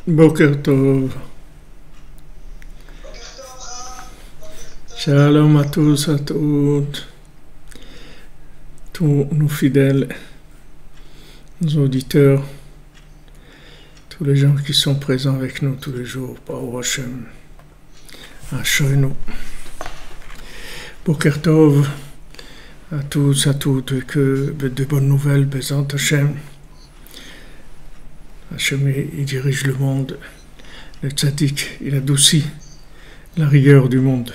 Boker Tov. Shalom à tous, à toutes, tous nos fidèles, nos auditeurs, tous les gens qui sont présents avec nous tous les jours, Baruch Hashem, Ashrenu. Boker Tov à tous, à toutes, et que de bonnes nouvelles, Bezant Hashem. Hashem, il dirige le monde, le tzaddik, il adoucit la rigueur du monde.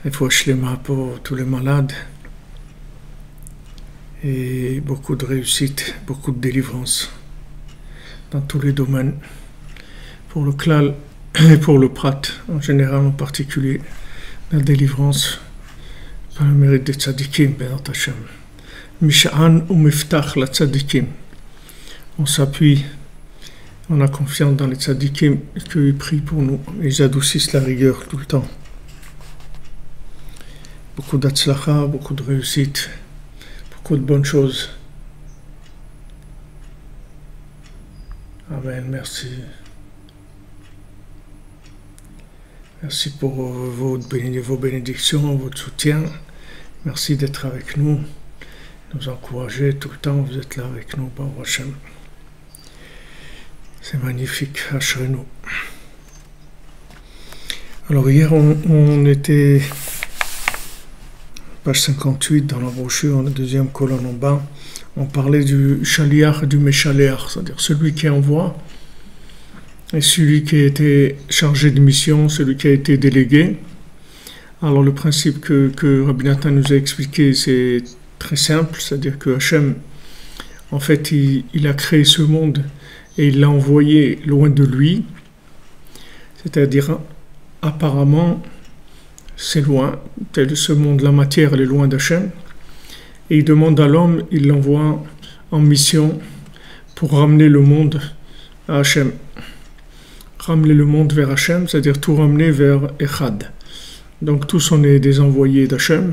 Il faut shlema pour tous les malades et beaucoup de réussite, beaucoup de délivrance dans tous les domaines, pour le klal et pour le prat en général, en particulier la délivrance par le mérite des tzaddikim, Bezant Hashem. Mish'an ou miftach la tzaddikim. On s'appuie, on a confiance dans les tzaddikim qu'ils prient pour nous, ils adoucissent la rigueur tout le temps. Beaucoup d'atzlacha, beaucoup de réussite, beaucoup de bonnes choses. Amen, merci. Merci pour vos bénédictions, votre soutien. Merci d'être avec nous, nous encourager tout le temps, vous êtes là avec nous, Baruch Hashem. C'est magnifique, Ashrenu. Alors hier, on était, page 58 dans la brochure, la deuxième colonne en bas, on parlait du shaliach et du meshaléach, c'est-à-dire celui qui envoie et celui qui a été chargé de mission, celui qui a été délégué. Alors le principe que Rabbi Nathan nous a expliqué, c'est très simple, c'est-à-dire que Hachem, en fait, il a créé ce monde et il l'a envoyé loin de lui, c'est-à-dire apparemment c'est loin, ce monde, la matière, elle est loin d'Hachem, et il demande à l'homme, il l'envoie en mission pour ramener le monde à Hachem, ramener le monde vers Hachem, c'est-à-dire tout ramener vers Echad. Donc tous on est des envoyés d'Hachem,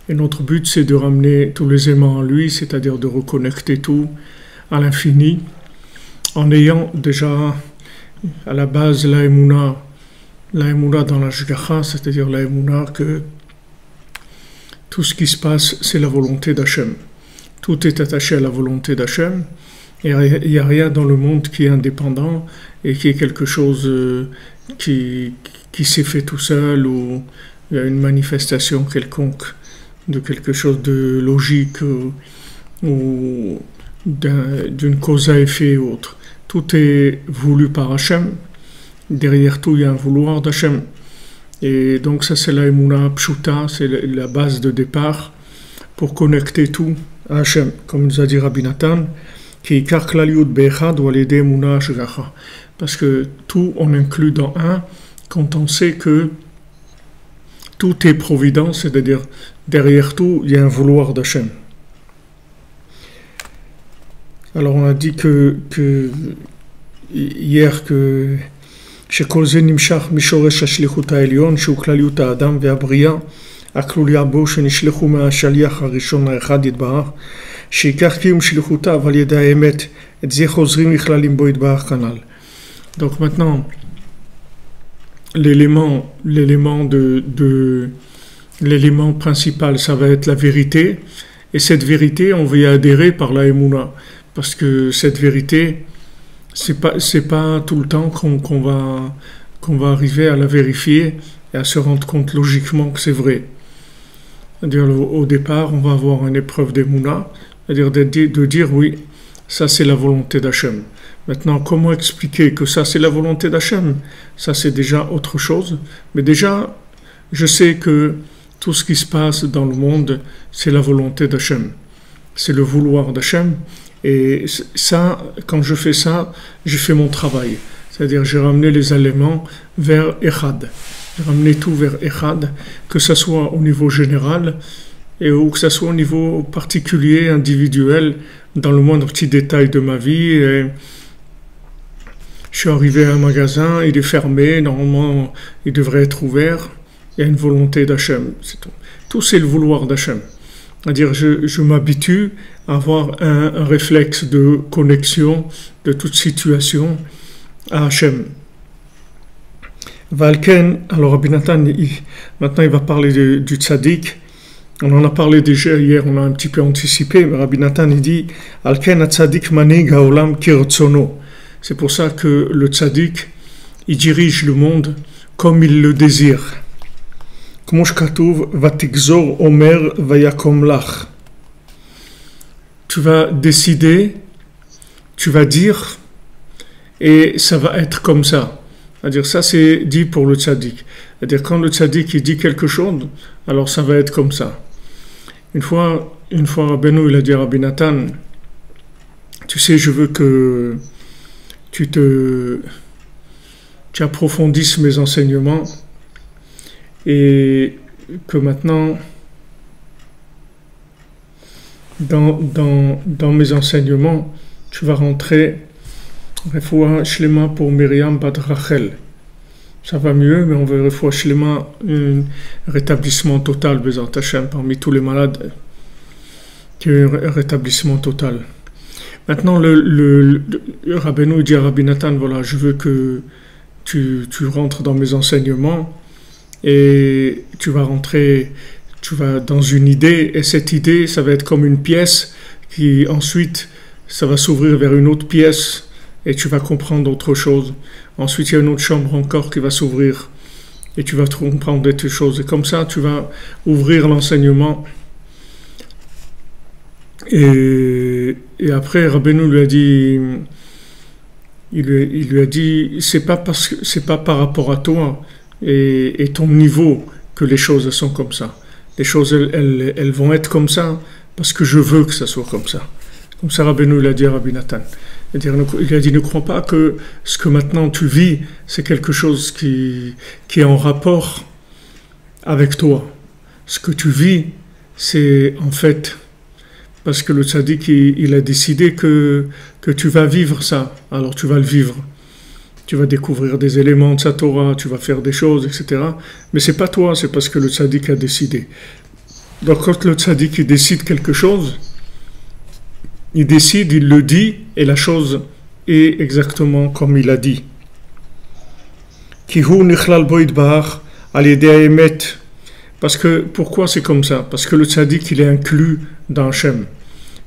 et notre but c'est de ramener tous les aimants en lui, c'est-à-dire de reconnecter tout à l'infini, en ayant déjà à la base la émouna dans la Shgacha, c'est-à-dire la émouna que tout ce qui se passe, c'est la volonté d'Hachem. Tout est attaché à la volonté d'Hachem, et il n'y a rien dans le monde qui est indépendant et qui est quelque chose qui s'est fait tout seul, ou il y a une manifestation quelconque de quelque chose de logique ou d'une cause à effet ou autre. Tout est voulu par Hachem. Derrière tout, il y a un vouloir d'Hachem. Et donc ça, c'est la Emouna Pshuta, c'est la base de départ pour connecter tout à Hachem. Comme nous a dit Rabbi Nathan, parce que tout, on inclut dans un, quand on sait que tout est providence, c'est-à-dire derrière tout, il y a un vouloir d'Hachem. Alors on a dit que hier que שכל זה נמשך משורש השליחות העליון שהוא כלליות האדם והבריאה הכלוליה בו שנשלחו מהשליח הראשון האחד יתברך שיקח קיום שליחותיו על ידי האמת את זה חוזרים לכללים בו יתברך כנ"ל. Donc maintenant l'élément principal ça va être la vérité et cette vérité on va y adhérer par la émouna parce que cette vérité c'est pas tout le temps qu'on va arriver à la vérifier et à se rendre compte logiquement que c'est vrai. C'est-à-dire au départ, on va avoir une épreuve d'Emouna, c'est-à-dire de dire oui, ça c'est la volonté d'Hachem. Maintenant, comment expliquer que ça c'est la volonté d'Hachem? Ça c'est déjà autre chose. Mais déjà, je sais que tout ce qui se passe dans le monde, c'est la volonté d'Hachem. C'est le vouloir d'Hachem. Et ça, quand je fais ça, j'ai fait mon travail. C'est-à-dire, j'ai ramené les éléments vers Echad. J'ai ramené tout vers Echad, que ce soit au niveau général ou que ce soit au niveau particulier, individuel, dans le moindre petit détail de ma vie. Et je suis arrivé à un magasin, il est fermé, normalement, il devrait être ouvert. Il y a une volonté d'Hachem, c'est tout. Tout, c'est le vouloir d'Hachem. C'est-à-dire, je m'habitue à avoir un réflexe de connexion de toute situation à Hachem. Valken, alors Rabbi Nathan, maintenant il va parler du tzaddik. On en a parlé déjà hier, on a un petit peu anticipé, mais Rabbi Nathan il dit Alken tzaddik manig haolam kirtsono. C'est pour ça que le tzaddik, il dirige le monde comme il le désire. כמו שכתוב, ותגזור אומר ויקום לך. Tu vas décider, tu vas dire, et ça va être comme ça. C'est-à-dire, ça c'est dit pour le tzaddik. C'est-à-dire, quand le tzaddik il dit quelque chose, alors ça va être comme ça. Une fois Rabbeinu il a dit à Rabbi Nathan, tu sais, je veux que tu approfondisses mes enseignements, et que maintenant, dans mes enseignements, tu vas rentrer Refoua Shlema pour Myriam Bat Rachel. Ça va mieux, mais on veut Refoua Shlema, un rétablissement total, Bezat Hashem, parmi tous les malades, qui est un rétablissement total. Maintenant, le Rabbeinu dit à Rabbi Nathan, voilà, je veux que tu rentres dans mes enseignements, et tu vas dans une idée, et cette idée, ça va être comme une pièce qui ensuite, ça va s'ouvrir vers une autre pièce et tu vas comprendre autre chose. Ensuite, il y a une autre chambre encore qui va s'ouvrir et tu vas comprendre d'autres choses. Et comme ça, tu vas ouvrir l'enseignement. Et après, Rabbeinu lui a dit, il lui a dit, c'est pas par rapport à toi et ton niveau que les choses sont comme ça. Les choses, elles vont être comme ça parce que je veux que ça soit comme ça. Comme ça, Rabbeinu l'a dit à Rabbi Nathan. Il a dit, ne crois pas que ce que maintenant tu vis, c'est quelque chose qui est en rapport avec toi. Ce que tu vis, c'est en fait parce que le tzaddik, il a décidé que tu vas vivre ça. Alors tu vas le vivre. Tu vas découvrir des éléments de sa Torah, tu vas faire des choses, etc. Mais c'est pas toi, c'est parce que le tzaddik a décidé. Donc quand le tzaddik il décide quelque chose, il décide, il le dit, et la chose est exactement comme il a dit. Parce que, pourquoi c'est comme ça? Parce que le tzaddik il est inclus dans Hachem,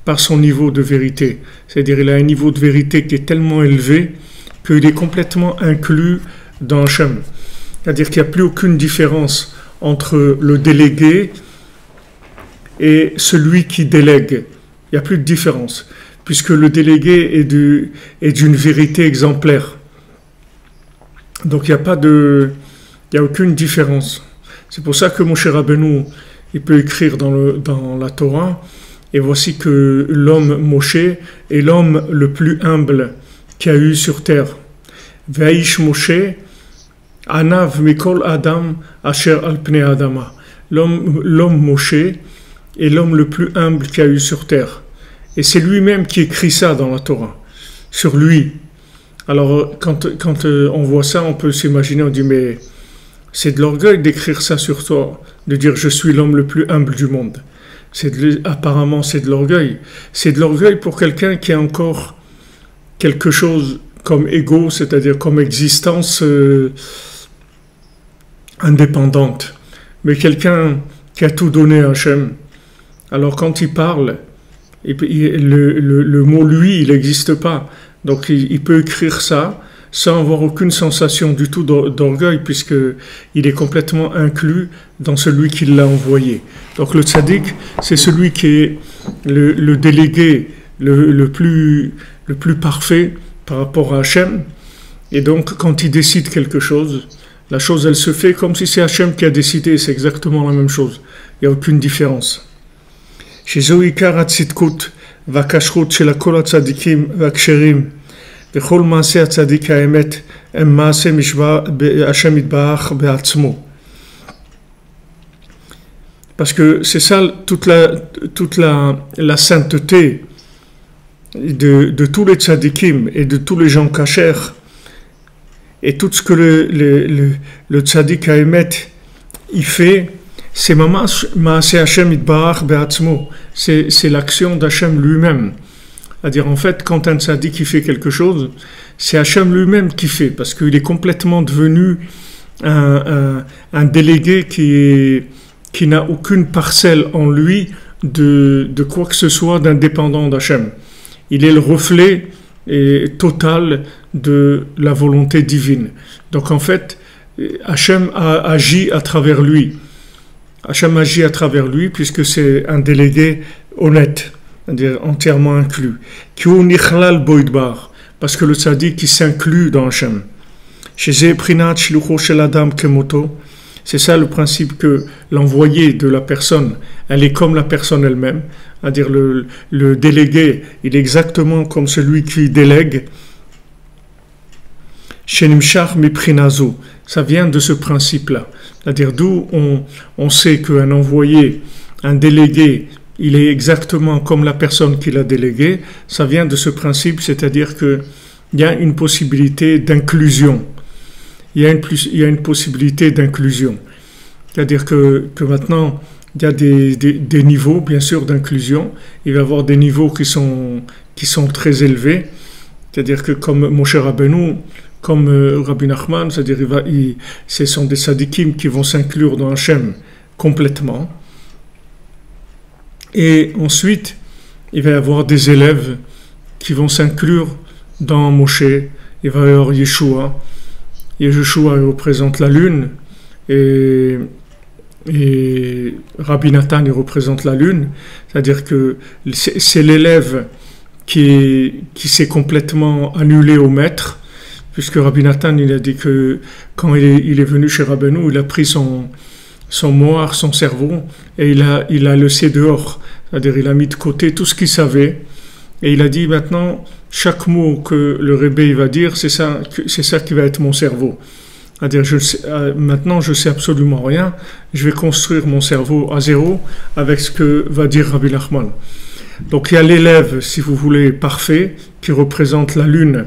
par son niveau de vérité. C'est-à-dire il a un niveau de vérité qui est tellement élevé qu'il est complètement inclus dans Hachem. C'est-à-dire qu'il n'y a plus aucune différence entre le délégué et celui qui délègue. Il n'y a plus de différence, puisque le délégué est d'une vérité exemplaire. Donc il n'y a aucune différence. C'est pour ça que Moshe Rabbeinu, il peut écrire dans la Torah, et voici que l'homme Moshe est l'homme le plus humble qu'il y a eu sur terre. Vaish Moshe, Anav Mikol Adam, Asher al Pnei Adama. L'homme Moshe est l'homme le plus humble qu'il y a eu sur terre. Et c'est lui-même qui écrit ça dans la Torah, sur lui. Alors, quand on voit ça, on peut s'imaginer, on dit, mais c'est de l'orgueil d'écrire ça sur toi, de dire, je suis l'homme le plus humble du monde. Apparemment, c'est de l'orgueil. C'est de l'orgueil pour quelqu'un qui a encore quelque chose comme ego, c'est-à-dire comme existence indépendante. Mais quelqu'un qui a tout donné à Hachem, alors quand il parle, le mot lui, il n'existe pas. Donc il peut écrire ça sans avoir aucune sensation du tout d'orgueil, puisqu'il est complètement inclus dans celui qui l'a envoyé. Donc le tzaddik, c'est celui qui est le délégué le plus parfait par rapport à Hachem. Et donc quand il décide quelque chose, la chose elle se fait comme si c'est Hachem qui a décidé, c'est exactement la même chose. Il n'y a aucune différence. שזהו עיקר הצדקות והכשרות של כל הצדיקים והכשרים וכל מעשה הצדיק האמת הם מעשה השם יתברך בעצמו. Parce que c'est ça toute la sainteté de tous les tzadikim et de tous les gens kashers, et tout ce que le tzadik haemet il fait, c'est Maaseh Hashem Yitbarach Be'atzmo, c'est l'action d'Hachem lui-même. C'est-à-dire, en fait, quand un tzaddik il fait quelque chose, c'est Hachem lui-même qui fait, parce qu'il est complètement devenu un délégué qui n'a aucune parcelle en lui de quoi que ce soit d'indépendant d'Hachem. Il est le reflet total de la volonté divine. Donc, en fait, Hachem a agi à travers lui. Hachem agit à travers lui puisque c'est un délégué honnête, c'est-à-dire entièrement inclus. Parce que le tzaddik qui s'inclut dans Hachem. C'est ça le principe que l'envoyé de la personne, elle est comme la personne elle-même. C'est-à-dire le délégué, il est exactement comme celui qui délègue. Ça vient de ce principe-là. C'est-à-dire d'où on sait qu'un envoyé, un délégué, il est exactement comme la personne qui l'a délégué. Ça vient de ce principe, c'est-à-dire qu'il y a une possibilité d'inclusion. Il y a une possibilité d'inclusion. C'est-à-dire que maintenant, il y a des niveaux, bien sûr, d'inclusion. Il va y avoir des niveaux qui sont très élevés. C'est-à-dire que comme Moshe Rabbeinu, comme Rabbi Nachman, c'est-à-dire ce sont des sadikim qui vont s'inclure dans Hachem complètement. Et ensuite, il va y avoir des élèves qui vont s'inclure dans Moshe. Il va y avoir Yeshua. Yeshua représente la lune et Rabbi Nathan il représente la lune. C'est-à-dire que c'est l'élève qui s'est complètement annulé au maître. Puisque Rabbi Nathan, il a dit que quand il est venu chez Rabbeinu, il a pris son mohar, son cerveau, et il a laissé dehors. C'est-à-dire, il a mis de côté tout ce qu'il savait, et il a dit maintenant, chaque mot que le Rebbe va dire, c'est ça qui va être mon cerveau. C'est-à-dire, maintenant, je sais absolument rien, je vais construire mon cerveau à zéro avec ce que va dire Rabbi Nachman. Donc, il y a l'élève, si vous voulez, parfait, qui représente la lune.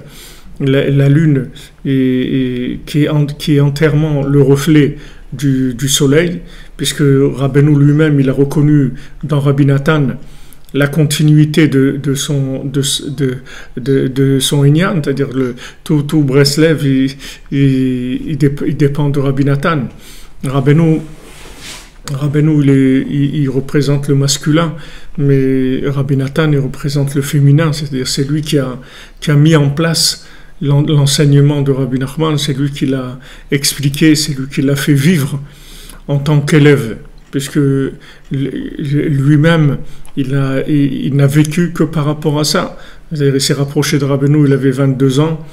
La lune qui est entièrement le reflet du soleil, puisque Rabbeinu lui-même il a reconnu dans Rabbi Nathan la continuité de son Inyan, c'est-à-dire tout Breslev il dépend de Rabbi Nathan. Rabbeinu il représente le masculin, mais Rabbi Nathan il représente le féminin, c'est-à-dire c'est lui qui a mis en place l'enseignement de Rabbi Nachman, c'est lui qui l'a expliqué, c'est lui qui l'a fait vivre en tant qu'élève, puisque lui-même, il n'a vécu que par rapport à ça. C'est-à-dire, il s'est rapproché de Rabbeinu, il avait 22 ans,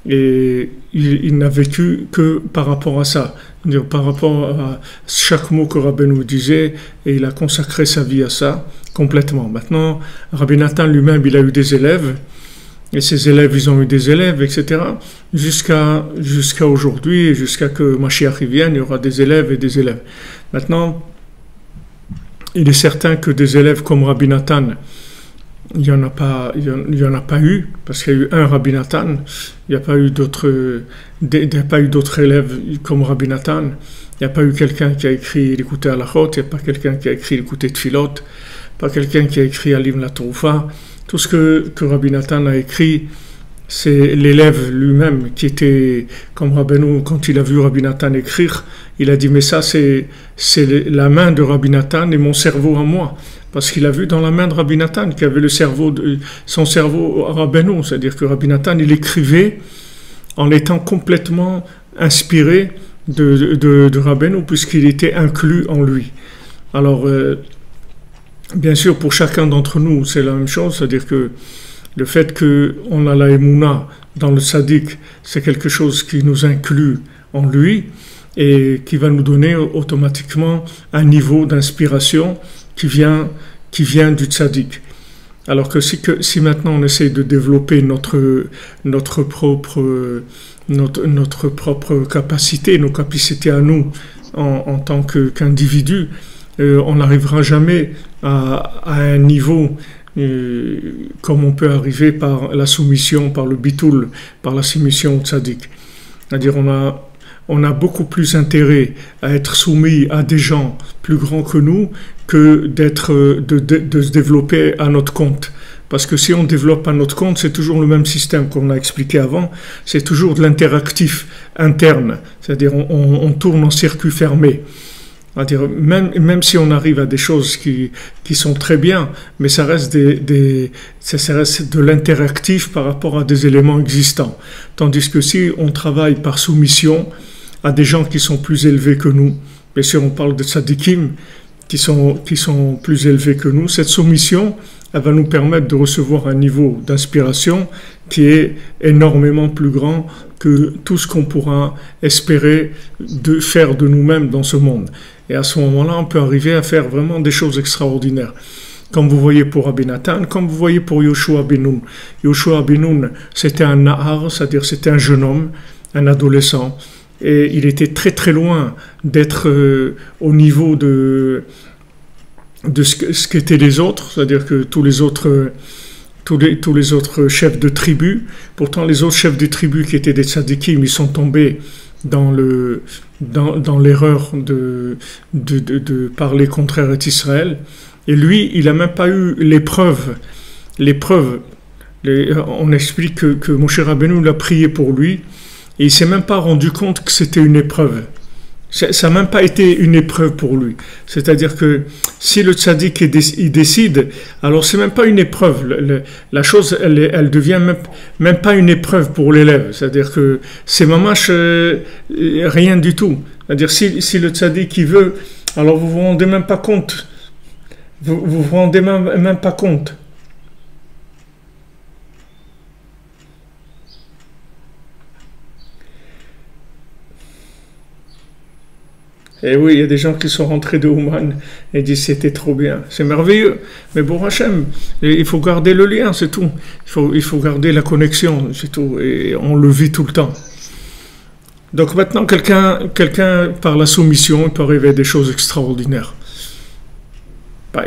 et il n'a vécu que par rapport à ça, c'est-à-dire par rapport à chaque mot que Rabbeinu disait, et il a consacré sa vie à ça complètement. Maintenant, Rabbi Nathan lui-même, il a eu des élèves, et ses élèves, ils ont eu des élèves, etc. Jusqu'à aujourd'hui, et jusqu'à que Mashiach vienne, il y aura des élèves et des élèves. Maintenant, il est certain que des élèves comme Rabbi Nathan, il n'y en a pas, il y en a pas eu, parce qu'il y a eu un Rabbi Nathan, il n'y a pas eu d'autres élèves comme Rabbi Nathan, il n'y a pas eu quelqu'un qui a écrit l'écouté à la Chot, il n'y a pas quelqu'un qui a écrit l'écouté Tfilot, pas quelqu'un qui a écrit Alim la Troufa. Tout ce que Rabbi Nathan a écrit, c'est l'élève lui-même qui était comme Rabbeinu. Quand il a vu Rabbi Nathan écrire, il a dit mais ça c'est la main de Rabbi Nathan et mon cerveau à moi, parce qu'il a vu dans la main de Rabbi Nathan qu'il y avait son cerveau à Rabbeinu, c'est-à-dire que Rabbi Nathan il écrivait en étant complètement inspiré de Rabbeinu, puisqu'il était inclus en lui. Alors bien sûr pour chacun d'entre nous c'est la même chose, c'est-à-dire que le fait qu'on a la émouna dans le tzaddik, c'est quelque chose qui nous inclut en lui et qui va nous donner automatiquement un niveau d'inspiration qui vient du tzaddik. Alors que si maintenant on essaie de développer notre propre capacité, nos capacités à nous en tant qu'individu, on n'arrivera jamais à un niveau comme on peut arriver par la soumission, par le bitoul, par la soumission au tzaddik. C'est-à-dire on a beaucoup plus intérêt à être soumis à des gens plus grands que nous que de se développer à notre compte. Parce que si on développe à notre compte, c'est toujours le même système qu'on a expliqué avant, c'est toujours de l'interactif interne, c'est-à-dire on tourne en circuit fermé. C'est-à-dire, même si on arrive à des choses qui sont très bien, mais ça reste ça reste de l'interactif par rapport à des éléments existants. Tandis que si on travaille par soumission à des gens qui sont plus élevés que nous, bien sûr on parle de tzadikim qui sont plus élevés que nous, cette soumission elle va nous permettre de recevoir un niveau d'inspiration qui est énormément plus grand que tout ce qu'on pourra espérer de faire de nous-mêmes dans ce monde. Et à ce moment-là, on peut arriver à faire vraiment des choses extraordinaires. Comme vous voyez pour Rabbi Nathan, comme vous voyez pour Yoshua ben Nun. Yoshua ben Nun, c'était un nahar, c'est-à-dire c'était un jeune homme, un adolescent, et il était très très loin d'être au niveau de ce qu'étaient les autres, c'est-à-dire que tous les autres chefs de tribus, pourtant les autres chefs de tribus qui étaient des tzadikim, ils sont tombés dans l'erreur de parler contre Eretz Israël, et lui il n'a même pas eu l'épreuve. On explique que Moshe Rabbeinu l'a prié pour lui et il ne s'est même pas rendu compte que c'était une épreuve. Ça n'a même pas été une épreuve pour lui. C'est-à-dire que si le tzaddik il décide, alors c'est même pas une épreuve. La chose, elle devient même pas une épreuve pour l'élève. C'est-à-dire que c'est mamash rien du tout. C'est-à-dire si le tzaddik il veut, alors vous vous rendez même pas compte. Vous vous rendez même pas compte. Et oui, il y a des gens qui sont rentrés de Ouman et disent c'était trop bien, c'est merveilleux. Mais bon Hachem, il faut garder le lien, c'est tout. Il faut garder la connexion, c'est tout. Et on le vit tout le temps. Donc maintenant, quelqu'un par la soumission, il peut arriver à des choses extraordinaires.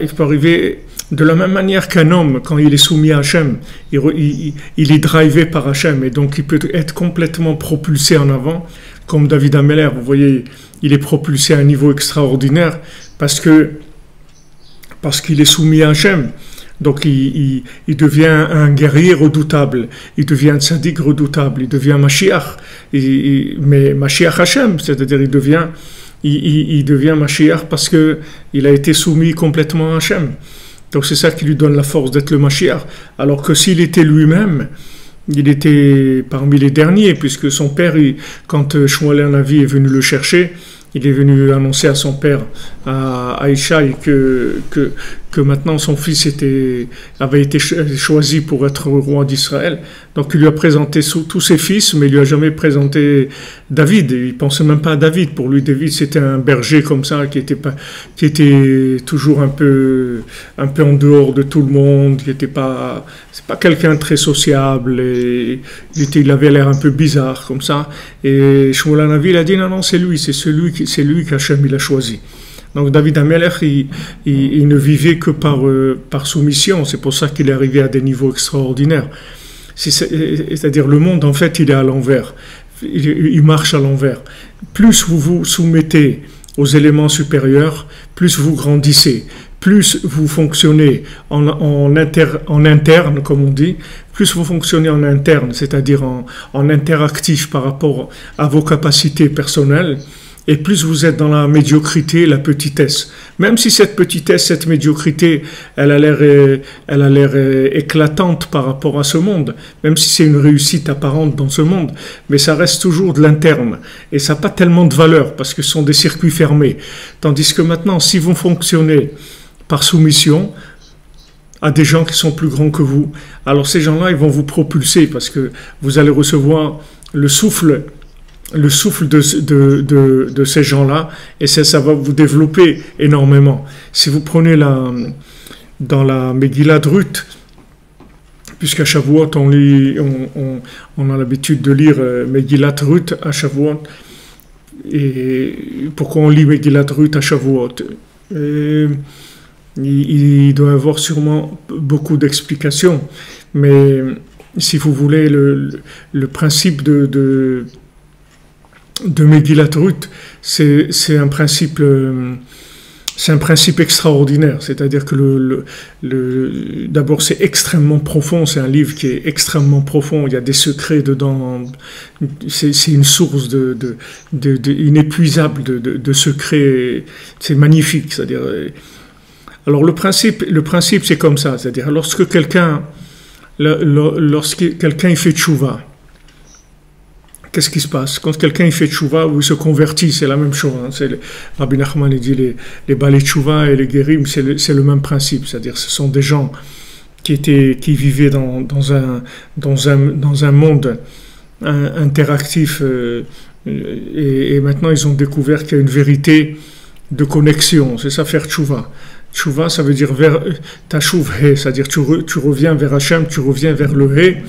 Il peut arriver de la même manière qu'un homme, quand il est soumis à Hachem, il est drivé par Hachem et donc il peut être complètement propulsé en avant, comme David Ameller, vous voyez, il est propulsé à un niveau extraordinaire parce qu'il est soumis à Hachem. Donc il devient un guerrier redoutable, il devient un tzaddik redoutable, il devient Mashiach, mais Mashiach Hachem, c'est-à-dire il devient Mashiach parce qu'il a été soumis complètement à Hachem. Donc c'est ça qui lui donne la force d'être le Mashiach. Alors que s'il était lui-même, il était parmi les derniers, puisque son père, quand Shmuel Hanavi est venu le chercher, il est venu annoncer à son père, à Ishaï, que maintenant son fils avait été choisi pour être roi d'Israël. Donc il lui a présenté tous ses fils, mais il lui a jamais présenté David. Il pensait même pas à David. Pour lui, David c'était un berger comme ça qui était toujours un peu en dehors de tout le monde, c'est pas quelqu'un de très sociable. Et il avait l'air un peu bizarre comme ça. Et Shmuel Hanavi il a dit non, c'est lui qu'Hachem il a choisi. Donc David Ameller, il ne vivait que par soumission. C'est pour ça qu'il est arrivé à des niveaux extraordinaires. C'est-à-dire le monde, en fait, il est à l'envers. Il marche à l'envers. Plus vous vous soumettez aux éléments supérieurs, plus vous grandissez. Plus vous fonctionnez en interne, comme on dit, plus vous fonctionnez en interne, c'est-à-dire en interactif par rapport à vos capacités personnelles, et plus vous êtes dans la médiocrité, la petitesse. Même si cette petitesse, cette médiocrité, elle a l'air éclatante par rapport à ce monde, même si c'est une réussite apparente dans ce monde, mais ça reste toujours de l'interne, et ça n'a pas tellement de valeur, parce que ce sont des circuits fermés. Tandis que maintenant, si vous fonctionnez par soumission à des gens qui sont plus grands que vous, alors ces gens-là, ils vont vous propulser, parce que vous allez recevoir le souffle de ces gens-là, et ça va vous développer énormément. Si vous prenez dans la Megillah de Ruth, puisqu'à Shavuot, on a l'habitude de lire Megillah de Ruth à Shavuot, et pourquoi on lit Megillah de Ruth à Shavuot? Il doit y avoir sûrement beaucoup d'explications, mais si vous voulez, le principe de Megillat Ruth, c'est un principe extraordinaire. C'est-à-dire que d'abord c'est extrêmement profond. C'est un livre qui est extrêmement profond. Il y a des secrets dedans. C'est une source inépuisable de secrets. C'est magnifique. C'est-à-dire. Alors le principe c'est comme ça. C'est-à-dire lorsque quelqu'un il fait tchouva. Qu'est-ce qui se passe? Quand quelqu'un il fait tchouva ou il se convertit, c'est la même chose. Hein. Rabbi Nachman dit les balais tchouva et les guérim, c'est le même principe. C'est-à-dire ce sont des gens qui vivaient dans un monde interactif et maintenant ils ont découvert qu'il y a une vérité de connexion. C'est ça faire tchouva. Tchouva, ça veut dire tashuv he, c'est-à-dire tu reviens vers Hachem, tu reviens vers le he.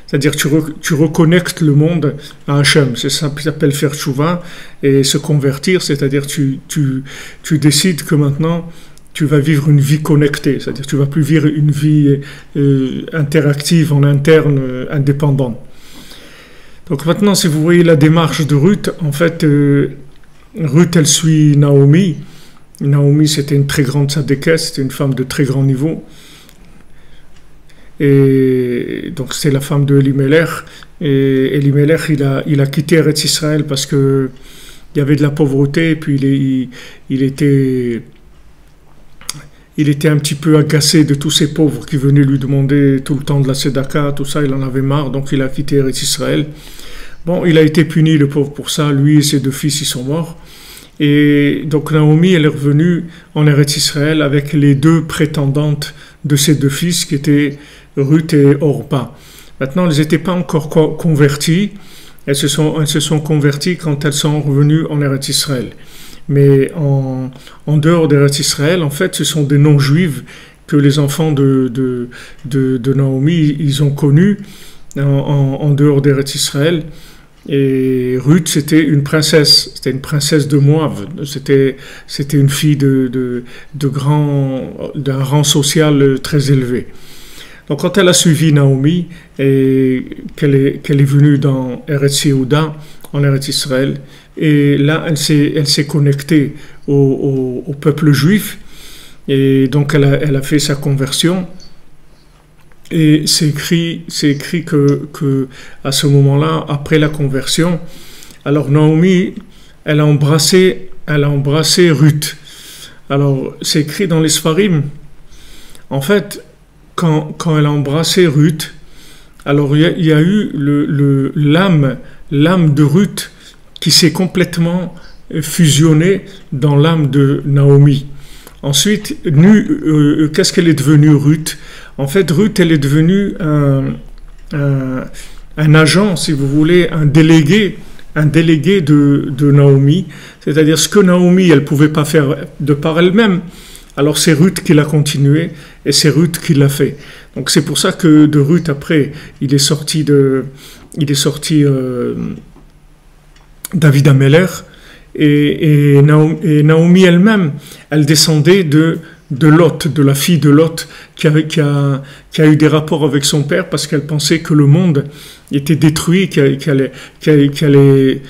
C'est-à-dire tu reconnectes le monde à Hachem. C'est ça qui s'appelle faire tchouva et se convertir, c'est-à-dire tu décides que maintenant tu vas vivre une vie connectée, c'est-à-dire tu vas plus vivre une vie interactive en interne, indépendante. Donc maintenant, si vous voyez la démarche de Ruth, en fait, Ruth, elle suit Naomi. Naomi, c'était une très grande tzadékesse, c'était une femme de très grand niveau. Et donc c'est la femme de Elimelech. Et Elimelech, il a quitté Eretz Israël parce que il y avait de la pauvreté. Et puis il était un petit peu agacé de tous ces pauvres qui venaient lui demander tout le temps de la tzedaka, tout ça. Il en avait marre, donc il a quitté Eretz Israël. Bon, il a été puni, le pauvre, pour ça. Lui et ses deux fils, ils sont morts. Et donc Naomi, elle est revenue en Eretz Israël avec les deux prétendantes de ses deux fils, qui étaient Ruth et Orpa. Maintenant, elles n'étaient pas encore converties. Elles se sont converties quand elles sont revenues en Eretz Israël. Mais en dehors d'Eretz Israël, en fait, ce sont des non-juifs que les enfants de Naomi, ils ont connus en dehors d'Eretz Israël. Et Ruth, c'était une princesse de Moab. C'était une fille d'un rang social très élevé. Donc quand elle a suivi Naomi et qu'elle est venue dans Eretz Yehuda, en Eretz Israël, et là elle s'est connectée au peuple juif, et donc elle a fait sa conversion. Et c'est écrit que à ce moment-là, après la conversion, alors Naomi, elle a embrassé Ruth. Alors c'est écrit dans les Sfarim. En fait, quand elle a embrassé Ruth, alors il y a eu l'âme de Ruth qui s'est complètement fusionnée dans l'âme de Naomi. Ensuite, qu'est-ce qu'elle est devenue, Ruth? En fait, Ruth, elle est devenue un agent, si vous voulez, un délégué de Naomi. C'est-à-dire ce que Naomi, elle ne pouvait pas faire de par elle-même. Alors c'est Ruth qui l'a continué et c'est Ruth qui l'a fait. Donc c'est pour ça que de Ruth, après, il est sorti David Ameller. et Naomi elle-même, elle descendait de Lot, de la fille de Lot, qui a eu des rapports avec son père parce qu'elle pensait que le monde était détruit, qu'elle allait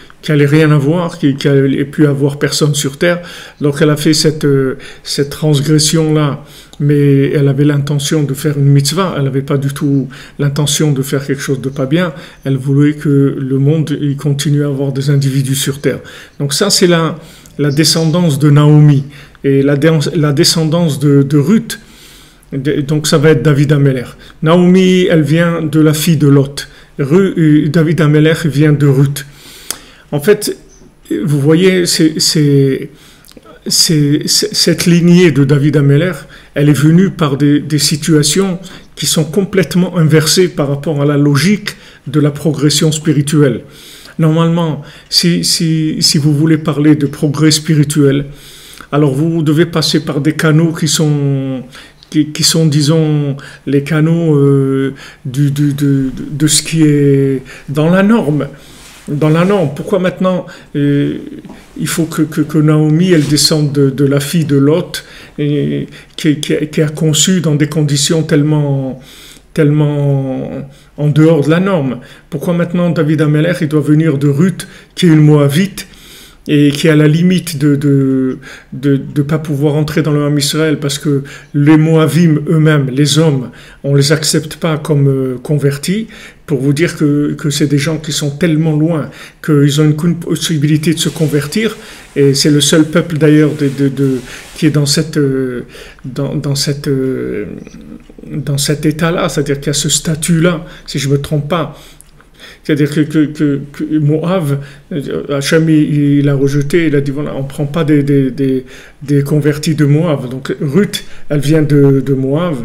rien avoir, qu'elle n'allait plus avoir personne sur terre. Donc elle a fait cette transgression-là, mais elle avait l'intention de faire une mitzvah, elle n'avait pas du tout l'intention de faire quelque chose de pas bien, elle voulait que le monde il continue à avoir des individus sur terre. Donc ça c'est la descendance de Naomi, et la descendance de Ruth, donc ça va être David Améler. Naomi, elle vient de la fille de Lot. David Améler vient de Ruth. En fait, vous voyez, cette lignée de David Améler, elle est venue par des situations qui sont complètement inversées par rapport à la logique de la progression spirituelle. Normalement, si vous voulez parler de progrès spirituel, alors vous devez passer par des canaux qui sont, disons, les canaux de ce qui est dans la norme. Dans la norme. Pourquoi maintenant il faut que Naomi elle descende de la fille de Lot qui a conçu dans des conditions tellement en dehors de la norme. Pourquoi maintenant David Améler il doit venir de Ruth qui est une Moabite et qui est à la limite de pas pouvoir entrer dans le Ham Israël parce que les Moavim eux-mêmes, les hommes, on les accepte pas comme convertis, pour vous dire que c'est des gens qui sont tellement loin qu'ils ont une possibilité de se convertir, et c'est le seul peuple d'ailleurs qui est dans cet état-là, c'est-à-dire qu'il y a ce statut-là, si je me trompe pas. C'est-à-dire que Moab, Hachem il a rejeté, il a dit voilà, on ne prend pas des convertis de Moab. Donc Ruth, elle vient de Moab,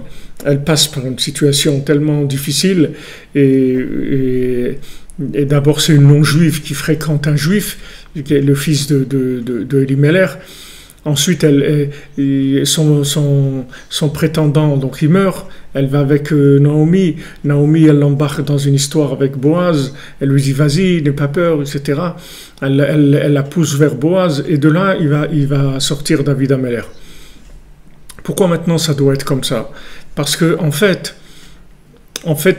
elle passe par une situation tellement difficile, et d'abord c'est une non-juive qui fréquente un juif, qui est le fils de Elimelech. Ensuite, son prétendant, donc il meurt, elle va avec Naomi. Naomi, elle l'embarque dans une histoire avec Boaz, elle lui dit vas-y, n'aie pas peur, etc. Elle la pousse vers Boaz, et de là, il va sortir David Améler. Pourquoi maintenant ça doit être comme ça? Parce que en fait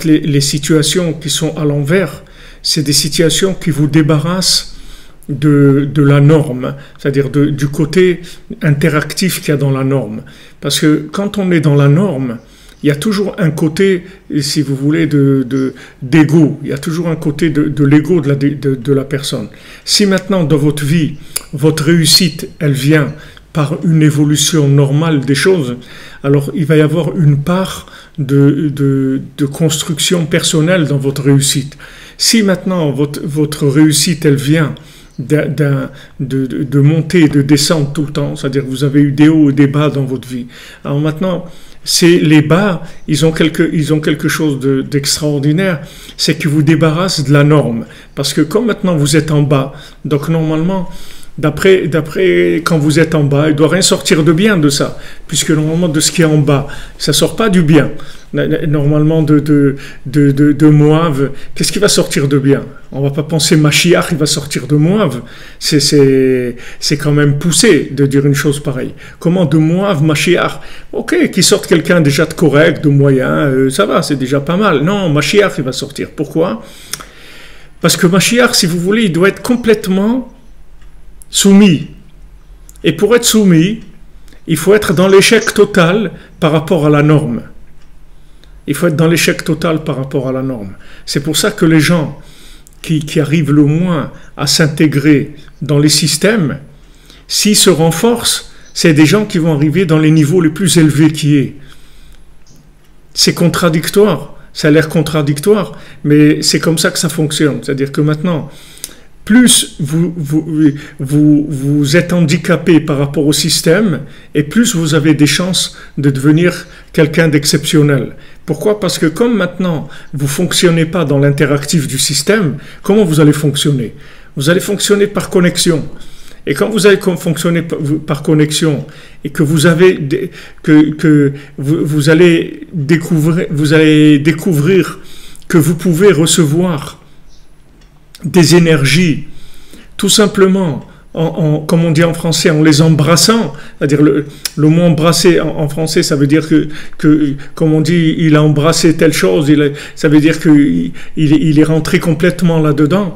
les situations qui sont à l'envers, c'est des situations qui vous débarrassent de la norme, c'est-à-dire du côté interactif qu'il y a dans la norme. Parce que quand on est dans la norme, il y a toujours un côté, si vous voulez, d'ego. Il y a toujours un côté de l'ego de la personne. Si maintenant, dans votre vie, votre réussite, elle vient par une évolution normale des choses, alors il va y avoir une part de construction personnelle dans votre réussite. Si maintenant, votre réussite, elle vient de monter et de descendre tout le temps, c'est-à-dire que vous avez eu des hauts et des bas dans votre vie. Alors maintenant, c'est les bas, ils ont quelque chose d'extraordinaire, c'est qu'ils vous débarrassent de la norme. Parce que comme maintenant vous êtes en bas, donc normalement, d'après quand vous êtes en bas, il doit rien sortir de bien de ça, puisque normalement de ce qui est en bas, ça sort pas du bien. Normalement de Moab, qu'est-ce qui va sortir de bien? On va pas penser Mashiach, il va sortir de Moab. C'est quand même poussé de dire une chose pareille. Comment de Moab, Mashiach? Ok, qu'il sorte quelqu'un déjà de correct, de moyen, ça va, c'est déjà pas mal. Non, Mashiach, il va sortir. Pourquoi? Parce que Mashiach, si vous voulez, il doit être complètement soumis. Et pour être soumis, il faut être dans l'échec total par rapport à la norme. Il faut être dans l'échec total par rapport à la norme. C'est pour ça que les gens qui arrivent le moins à s'intégrer dans les systèmes, s'ils se renforcent, c'est des gens qui vont arriver dans les niveaux les plus élevés qui est. C'est contradictoire, ça a l'air contradictoire, mais c'est comme ça que ça fonctionne. C'est-à-dire que maintenant, plus vous êtes handicapé par rapport au système, et plus vous avez des chances de devenir quelqu'un d'exceptionnel. Pourquoi? Parce que comme maintenant, vous ne fonctionnez pas dans l'interactif du système, comment vous allez fonctionner? Vous allez fonctionner par connexion. Et quand vous allez fonctionner par connexion, et que vous avez vous allez découvrir que vous pouvez recevoir des énergies tout simplement comme on dit en français, en les embrassant. C'est-à-dire le mot embrasser en français, ça veut dire que comme on dit, il a embrassé telle chose, ça veut dire qu'il est rentré complètement là-dedans.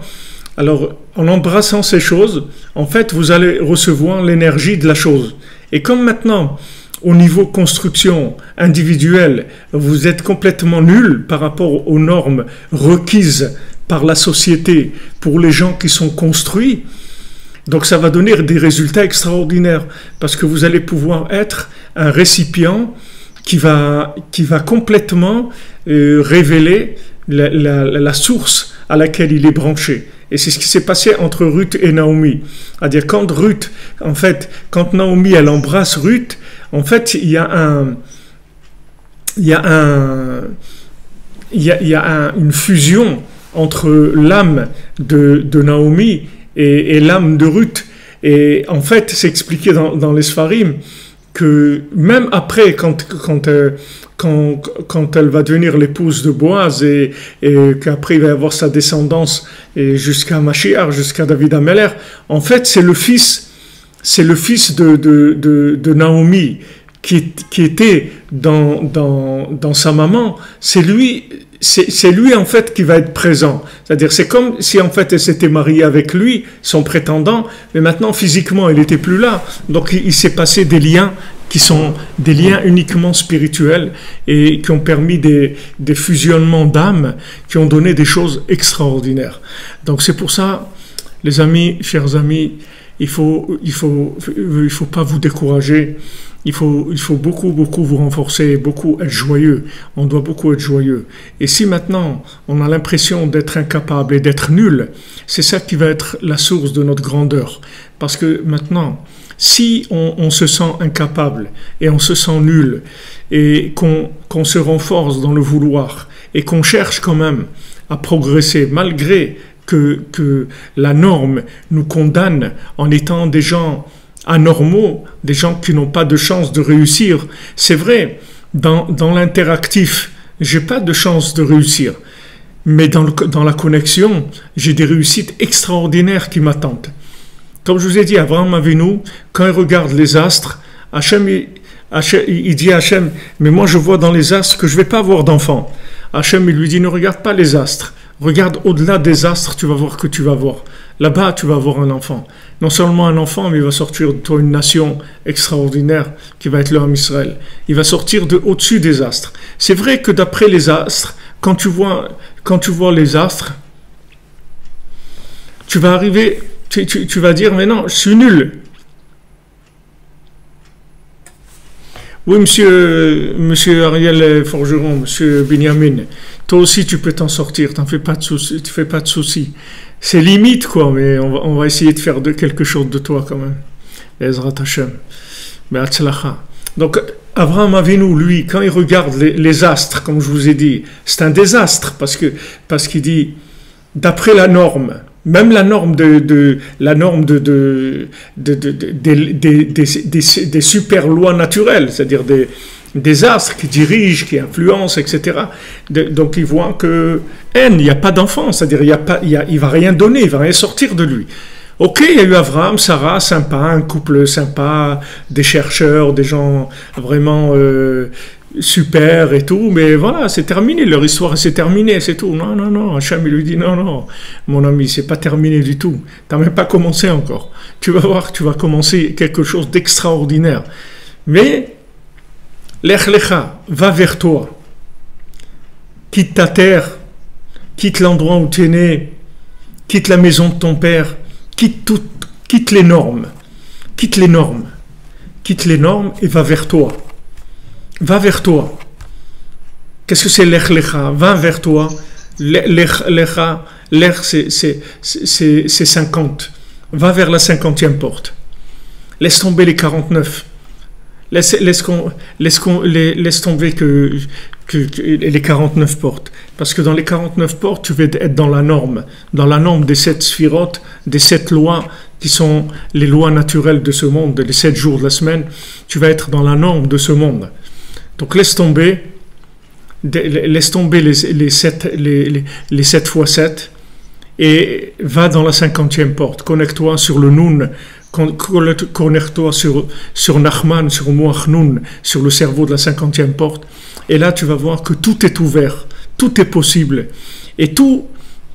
Alors, en embrassant ces choses, en fait, vous allez recevoir l'énergie de la chose. Et comme maintenant, au niveau construction individuelle, vous êtes complètement nul par rapport aux normes requises par la société pour les gens qui sont construits, donc ça va donner des résultats extraordinaires parce que vous allez pouvoir être un récipient qui va complètement révéler la source à laquelle il est branché. Et c'est ce qui s'est passé entre Ruth et Naomi. C'est-à-dire quand Naomi elle embrasse Ruth, en fait il y a une fusion entre l'âme de Naomi et l'âme de Ruth. Et en fait, c'est expliqué dans les Sfarim que même après, quand elle va devenir l'épouse de Boaz et qu'après il va y avoir sa descendance et jusqu'à Mashiach, jusqu'à David Ameler, en fait, c'est le fils de Naomi qui était dans sa maman. C'est lui en fait qui va être présent. C'est-à-dire c'est comme si en fait elle s'était mariée avec lui, son prétendant, mais maintenant physiquement elle n'était plus là. Donc il s'est passé des liens qui sont des liens uniquement spirituels et qui ont permis des fusionnements d'âmes qui ont donné des choses extraordinaires. Donc c'est pour ça, les amis, chers amis, il faut pas vous décourager. Il faut beaucoup vous renforcer, beaucoup être joyeux. On doit beaucoup être joyeux. Et si maintenant on a l'impression d'être incapable et d'être nul, c'est ça qui va être la source de notre grandeur. Parce que maintenant, si on se sent incapable et on se sent nul et qu'on se renforce dans le vouloir et qu'on cherche quand même à progresser malgré que la norme nous condamne en étant des gens anormaux, des gens qui n'ont pas de chance de réussir. C'est vrai, dans l'interactif, j'ai pas de chance de réussir, mais dans la connexion, j'ai des réussites extraordinaires qui m'attendent. Comme je vous ai dit, Abraham Avinu, quand il regarde les astres, Hachem, il dit à Hachem, mais moi je vois dans les astres que je vais pas avoir d'enfant. Hachem, il lui dit, ne regarde pas les astres, regarde au-delà des astres, tu vas voir que tu vas voir. Là-bas, tu vas avoir un enfant. Non seulement un enfant, mais il va sortir de toi une nation extraordinaire qui va être le Ham Israël. Il va sortir de au-dessus des astres. C'est vrai que d'après les astres, quand tu vois les astres, tu vas arriver, tu vas dire, mais non, je suis nul. Oui, monsieur Ariel Forgeron, monsieur Benjamin, toi aussi tu peux t'en sortir, tu fais pas de soucis. C'est limite quoi, mais on va essayer de faire quelque chose de toi quand même. Ezrat Hashem. Donc Abraham Avinu, lui, quand il regarde les astres, comme je vous ai dit, c'est un désastre parce qu'il dit, d'après la norme, même la norme des super lois naturelles, c'est-à-dire des astres qui dirigent, qui influencent, etc. Donc il voit que il n'y a pas d'enfant, c'est-à-dire il va rien donner, il va rien sortir de lui. Ok, il y a eu Abraham, Sarah, sympa, un couple sympa, des chercheurs, des gens vraiment super et tout, mais voilà, c'est terminé, leur histoire c'est terminé, c'est tout. Non, Hachem il lui dit non, mon ami, c'est pas terminé du tout, t'as même pas commencé encore. Tu vas voir, tu vas commencer quelque chose d'extraordinaire. Mais Lech Lecha, va vers toi, quitte ta terre, quitte l'endroit où tu es né, quitte la maison de ton père, quitte les normes et va vers toi. Va vers toi. Qu'est-ce que c'est Lech Lecha? Va vers toi. Lech c'est 50. Va vers la 50e porte. Laisse tomber les 49. Laisse tomber que les 49 portes. Parce que dans les 49 portes, tu vas être dans la norme des 7 sphirotes, des 7 lois qui sont les lois naturelles de ce monde, les 7 jours de la semaine. Tu vas être dans la norme de ce monde. Donc laisse tomber les 7 fois 7 et va dans la 50e porte. Connecte-toi sur le Noun, connecte-toi sur Nachman, sur Moachnoun, sur le cerveau de la 50e porte. Et là, tu vas voir que tout est ouvert, tout est possible. Et tout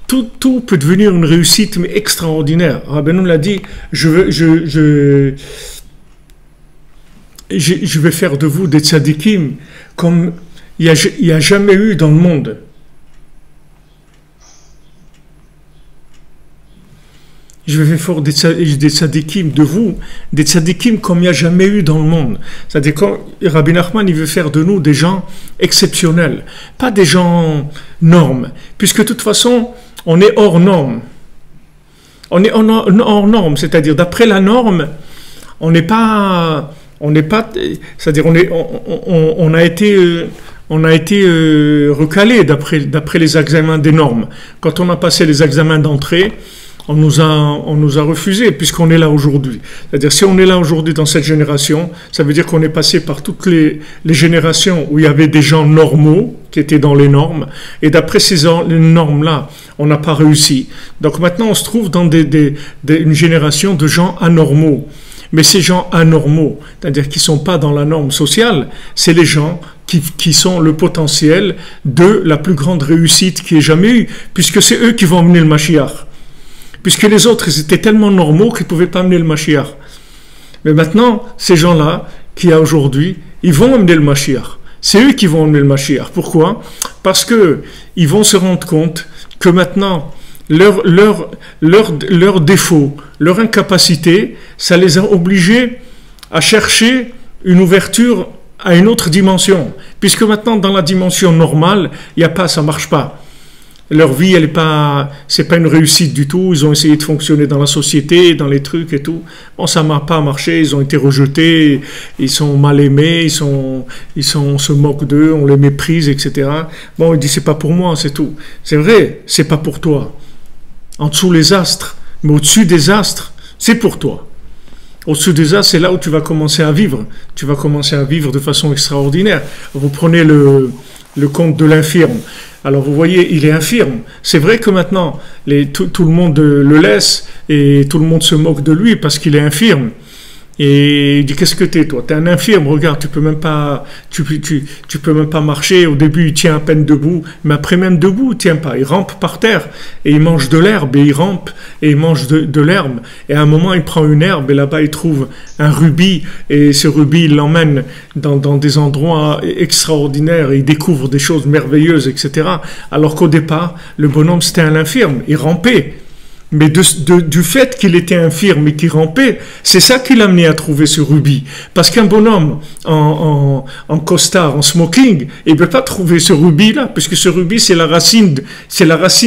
peut devenir une réussite mais extraordinaire. Rabbeinu l'a dit, je vais faire de vous des tzadikim comme il n'y a jamais eu dans le monde. Je vais faire des tzadikim de vous, des tzadikim comme il n'y a jamais eu dans le monde. C'est-à-dire que Rabbi Nachman, il veut faire de nous des gens exceptionnels, pas des gens normes, puisque de toute façon, on est hors norme. On est hors norme, c'est-à-dire d'après la norme, on n'est pas, c'est-à-dire on a été recalé d'après les examens des normes. Quand on a passé les examens d'entrée, on nous a refusé puisqu'on est là aujourd'hui. C'est-à-dire si on est là aujourd'hui dans cette génération, ça veut dire qu'on est passé par toutes les générations où il y avait des gens normaux qui étaient dans les normes, et d'après les normes-là, on n'a pas réussi. Donc maintenant, on se trouve dans une génération de gens anormaux. Mais ces gens anormaux, c'est-à-dire qui ne sont pas dans la norme sociale, c'est les gens qui sont le potentiel de la plus grande réussite qu'il y ait jamais eu, puisque c'est eux qui vont amener le Mashiach. Puisque les autres, ils étaient tellement normaux qu'ils ne pouvaient pas amener le Mashiach. Mais maintenant, ces gens-là, qu'il y a aujourd'hui, ils vont amener le Mashiach. C'est eux qui vont amener le Mashiach. Pourquoi? Parce qu'ils vont se rendre compte que maintenant, leur défaut, leur incapacité, ça les a obligés à chercher une ouverture à une autre dimension. Puisque maintenant, dans la dimension normale, il n'y a pas, ça ne marche pas. Leur vie, c'est pas une réussite du tout. Ils ont essayé de fonctionner dans la société, dans les trucs et tout. Bon, ça n'a pas marché. Ils ont été rejetés. Ils sont mal aimés. On se moque d'eux. On les méprise, etc. Bon, il dit c'est pas pour moi, c'est tout. C'est vrai, c'est pas pour toi. En dessous les astres, mais au-dessus des astres, c'est pour toi. Au-dessus des astres, c'est là où tu vas commencer à vivre. Tu vas commencer à vivre de façon extraordinaire. Vous prenez le conte de l'infirme. Alors vous voyez, il est infirme. C'est vrai que maintenant, tout le monde le laisse et tout le monde se moque de lui parce qu'il est infirme. Et il dit, qu'est-ce que t'es, toi? T'es un infirme, regarde, tu peux même pas marcher. Au début, il tient à peine debout, mais après même debout, il tient pas. Il rampe par terre et il mange de l'herbe et il rampe et il mange de l'herbe. Et à un moment, il prend une herbe et là-bas, il trouve un rubis et ce rubis, il l'emmène dans des endroits extraordinaires et il découvre des choses merveilleuses, etc. Alors qu'au départ, le bonhomme, c'était un infirme. Il rampait. Mais du fait qu'il était infirme et qu'il rampait, c'est ça qui l'a amené à trouver ce rubis. Parce qu'un bonhomme en costard, en smoking, il ne peut pas trouver ce rubis-là, puisque ce rubis, c'est la racine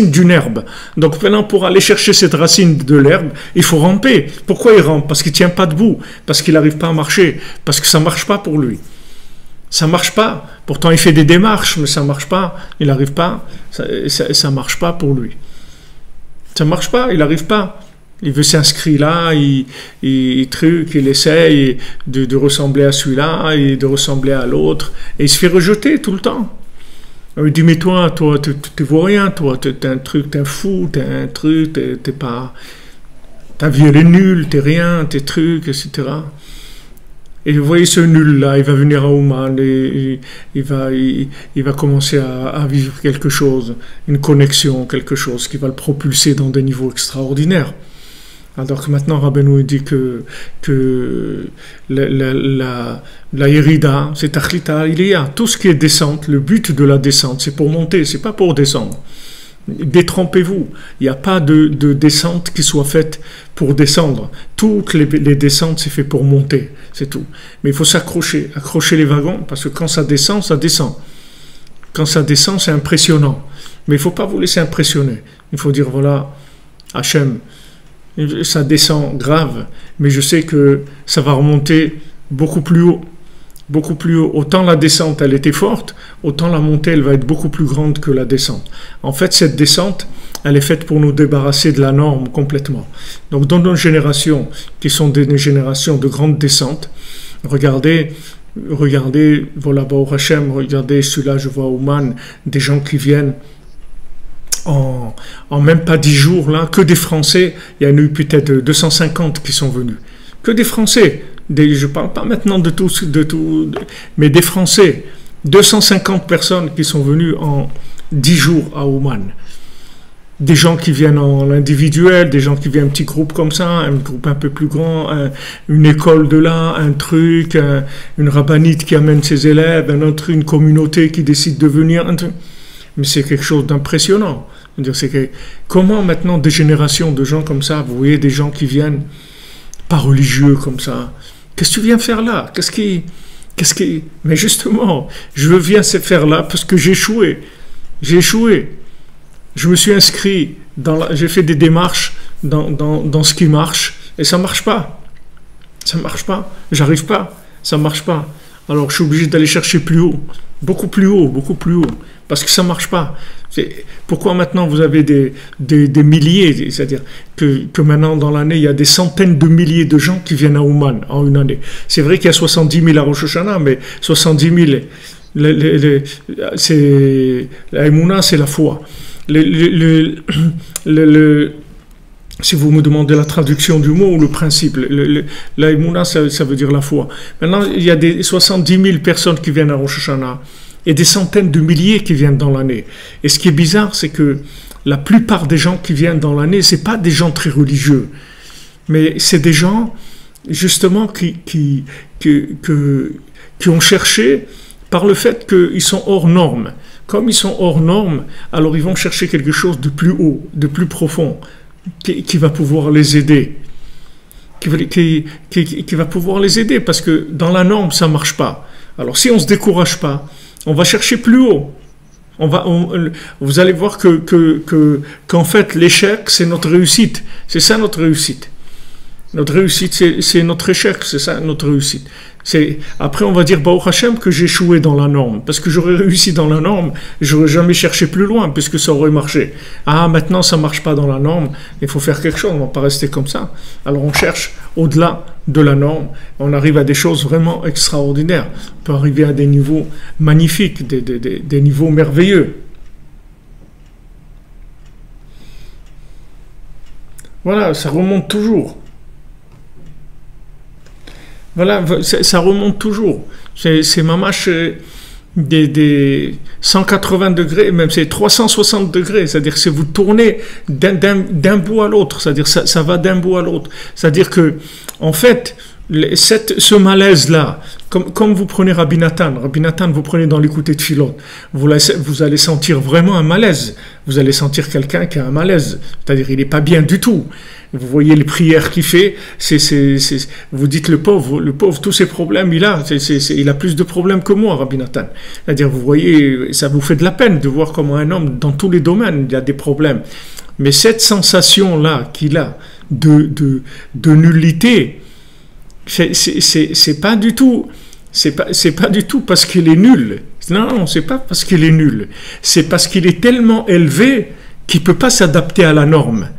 d'une herbe. Donc maintenant, pour aller chercher cette racine de l'herbe, il faut ramper. Pourquoi il rampe? Parce qu'il ne tient pas debout, parce qu'il n'arrive pas à marcher, parce que ça ne marche pas pour lui. Ça ne marche pas. Pourtant, il fait des démarches, mais ça ne marche pas. Il n'arrive pas. Ça ne marche pas pour lui. Ça ne marche pas, il n'arrive pas. Il veut s'inscrire là, il essaye de ressembler à celui-là et de ressembler à l'autre. Et il se fait rejeter tout le temps. Il dit, mais toi, tu vois rien, toi, t'es un truc, t'es un fou, t'es un truc, t'es pas... Ta vie, elle est nulle, t'es rien, t'es truc, etc. Et vous voyez ce nul-là, il va venir à Ouman, et il va commencer à vivre quelque chose, une connexion, quelque chose qui va le propulser dans des niveaux extraordinaires. Alors que maintenant, Rabbeinu dit que la Yerida, c'est Tachlita Ilya. Tout ce qui est descente, le but de la descente, c'est pour monter, c'est pas pour descendre. Détrompez-vous, il n'y a pas de descente qui soit faite pour descendre. Toutes les descentes, c'est fait pour monter, c'est tout. Mais il faut accrocher les wagons, parce que quand ça descend, ça descend. Quand ça descend, c'est impressionnant. Mais il ne faut pas vous laisser impressionner. Il faut dire, voilà, Hachem, ça descend grave, mais je sais que ça va remonter beaucoup plus haut. Beaucoup plus haut. Autant la descente, elle était forte, autant la montée, elle va être beaucoup plus grande que la descente. En fait, cette descente, elle est faite pour nous débarrasser de la norme complètement. Donc, dans nos générations, qui sont des générations de grande descente, regardez, voilà, Baruch Hashem, regardez, celui-là, je vois Ouman, des gens qui viennent en même pas 10 jours, là, que des Français, il y en a eu peut-être 250 qui sont venus. Que des Français. Je ne parle pas maintenant de tous, mais des Français. 250 personnes qui sont venues en 10 jours à Ouman. Des gens qui viennent en individuel, des gens qui viennent en petit groupe comme ça, un groupe un peu plus grand, une école de là, un truc, une rabbinite qui amène ses élèves, un autre, une communauté qui décide de venir. Mais c'est quelque chose d'impressionnant. Comment maintenant des générations de gens comme ça, vous voyez des gens qui viennent pas religieux comme ça, qu'est-ce que tu viens faire là? Mais justement, je viens faire là parce que j'ai échoué. J'ai échoué. Je me suis inscrit, j'ai fait des démarches dans ce qui marche, et ça ne marche pas. Ça ne marche pas. J'arrive pas. Ça ne marche pas. Alors je suis obligé d'aller chercher plus haut. Beaucoup plus haut. Parce que ça ne marche pas. Pourquoi maintenant vous avez des milliers, c'est-à-dire que maintenant dans l'année, il y a des centaines de milliers de gens qui viennent à Ouman en une année. C'est vrai qu'il y a 70 000 à Rosh Hashanah, mais 70 000, la Emouna, c'est la foi. Si vous me demandez la traduction du mot ou le principe, la Emouna, ça veut dire la foi. Maintenant, il y a des 70 000 personnes qui viennent à Rosh Hashanah et des centaines de milliers qui viennent dans l'année. Et ce qui est bizarre, c'est que la plupart des gens qui viennent dans l'année, c'est pas des gens très religieux, mais c'est des gens, justement, qui ont cherché par le fait qu'ils sont hors normes. Comme ils sont hors normes, alors ils vont chercher quelque chose de plus haut, de plus profond, qui va pouvoir les aider. Qui va pouvoir les aider, parce que dans la norme, ça ne marche pas. Alors si on ne se décourage pas, on va chercher plus haut. Vous allez voir qu'en fait, l'échec, c'est notre réussite. C'est ça notre réussite. Notre réussite, c'est notre échec, c'est ça notre réussite. Après, on va dire, Baruch Hashem, que j'ai échoué dans la norme. Parce que j'aurais réussi dans la norme, j'aurais jamais cherché plus loin, puisque ça aurait marché. Ah, maintenant, ça marche pas dans la norme, il faut faire quelque chose, on va pas rester comme ça. Alors, on cherche au-delà de la norme, on arrive à des choses vraiment extraordinaires. On peut arriver à des niveaux magnifiques, des niveaux merveilleux. Voilà, ça remonte toujours. Voilà, ça remonte toujours. C'est mamache des 180 degrés, même c'est 360 degrés. C'est-à-dire que si vous tournez d'un bout à l'autre, c'est-à-dire ça va d'un bout à l'autre. C'est-à-dire que, en fait, ce malaise-là, comme vous prenez Rabbi Nathan, vous prenez dans l'écouté de Philon, vous allez sentir vraiment un malaise. Vous allez sentir quelqu'un qui a un malaise. C'est-à-dire il n'est pas bien du tout. Vous voyez les prières qu'il fait, vous dites le pauvre, tous ses problèmes, il a plus de problèmes que moi, Rabbi Nathan. C'est-à-dire, vous voyez, ça vous fait de la peine de voir comment un homme, dans tous les domaines, il a des problèmes. Mais cette sensation-là qu'il a de nullité, c'est pas du tout parce qu'il est nul. Non, c'est pas parce qu'il est nul. C'est parce qu'il est tellement élevé qu'il peut pas s'adapter à la norme.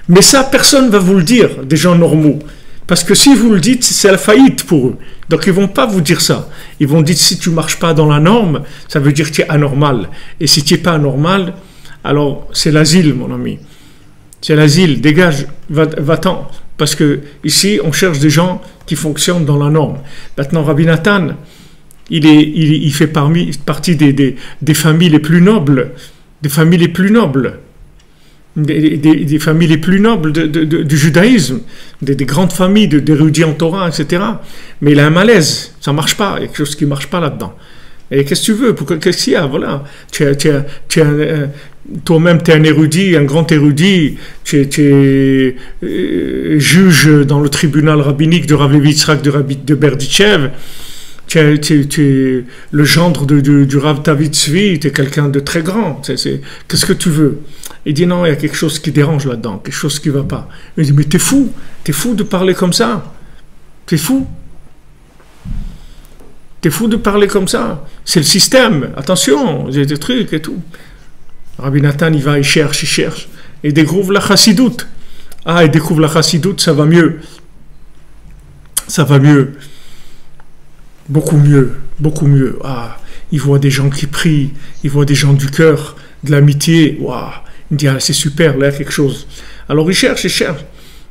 Mais ça, personne ne va vous le dire, des gens normaux. Parce que si vous le dites, c'est la faillite pour eux. Donc ils ne vont pas vous dire ça. Ils vont dire, si tu ne marches pas dans la norme, ça veut dire que tu es anormal. Et si tu n'es pas anormal, alors c'est l'asile, mon ami. C'est l'asile, dégage, va-t'en. Parce que ici, on cherche des gens qui fonctionnent dans la norme. Maintenant, Rabbi Nathan, il fait partie des familles les plus nobles. Des familles les plus nobles. Des familles les plus nobles du judaïsme, des grandes familles d'érudits en Torah, etc. Mais il a un malaise, ça ne marche pas, il y a quelque chose qui ne marche pas là-dedans. Et qu'est-ce que tu veux? Qu'est-ce qu'il y a? Voilà. Toi-même, tu es un érudit, un grand érudit, tu es juge dans le tribunal rabbinique de Rav Levi Yitzhak de Berditchev, tu es le gendre du Rav David Tzvi, tu es quelqu'un de très grand. Qu'est-ce que tu veux? Il dit non, il y a quelque chose qui dérange là-dedans, quelque chose qui ne va pas. Il dit mais t'es fou de parler comme ça. T'es fou de parler comme ça. C'est le système. Attention, j'ai des trucs et tout. Rabbi Nathan, il cherche. Et il découvre la chassidoute. Il découvre la chassidoute, ça va mieux. Ça va mieux. Beaucoup mieux. Il voit des gens qui prient. Il voit des gens du cœur, de l'amitié. Il dit, ah, c'est super, là, il y a quelque chose. Alors il cherche.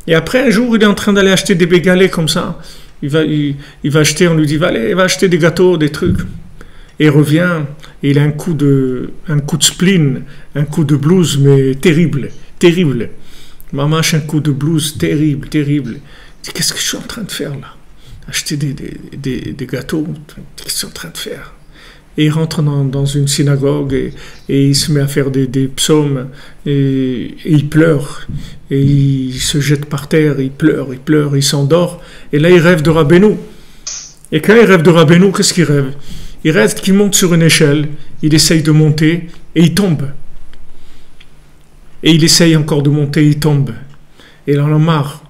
Et après, un jour, il est en train d'aller acheter des bégalets comme ça. Il va acheter, on lui dit, allez, il va acheter des gâteaux, des trucs. Et il revient, et il a un coup de spleen, un coup de blues, mais terrible. Mamache, un coup de blues terrible. Il dit, qu'est-ce que je suis en train de faire là? Acheter des gâteaux, qu'est-ce que je suis en train de faire? Et il rentre dans une synagogue et il se met à faire des psaumes et il pleure. Et il se jette par terre, il pleure, il s'endort. Et là, il rêve de Rabbeinu. Et quand il rêve de Rabbeinu, qu'est-ce qu'il rêve? Il rêve qu'il monte sur une échelle, il essaye de monter et il tombe. Et il essaye encore de monter, il tombe. Et il en a marre.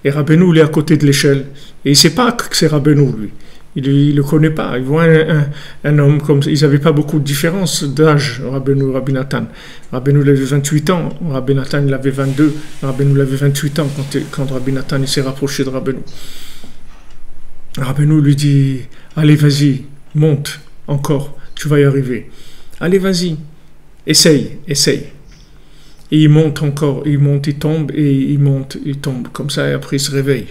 Et Rabbeinu, il est à côté de l'échelle. Et il ne sait pas que c'est Rabbeinu, lui. Il ne le connaît pas. Il voit un homme comme ça. Ils n'avaient pas beaucoup de différence d'âge, Rabbeinu et Rabbi Nathan. Rabbeinu il avait 28 ans, Rabbi Nathan il avait 22. Rabbeinu il avait 28 ans quand Rabbi Nathan il s'est rapproché de Rabbeinu. Rabbeinu lui dit, allez vas-y, monte encore, tu vas y arriver. Allez vas-y, essaye. Et il monte encore, il tombe, et il monte, il tombe. Comme ça, et après il se réveille.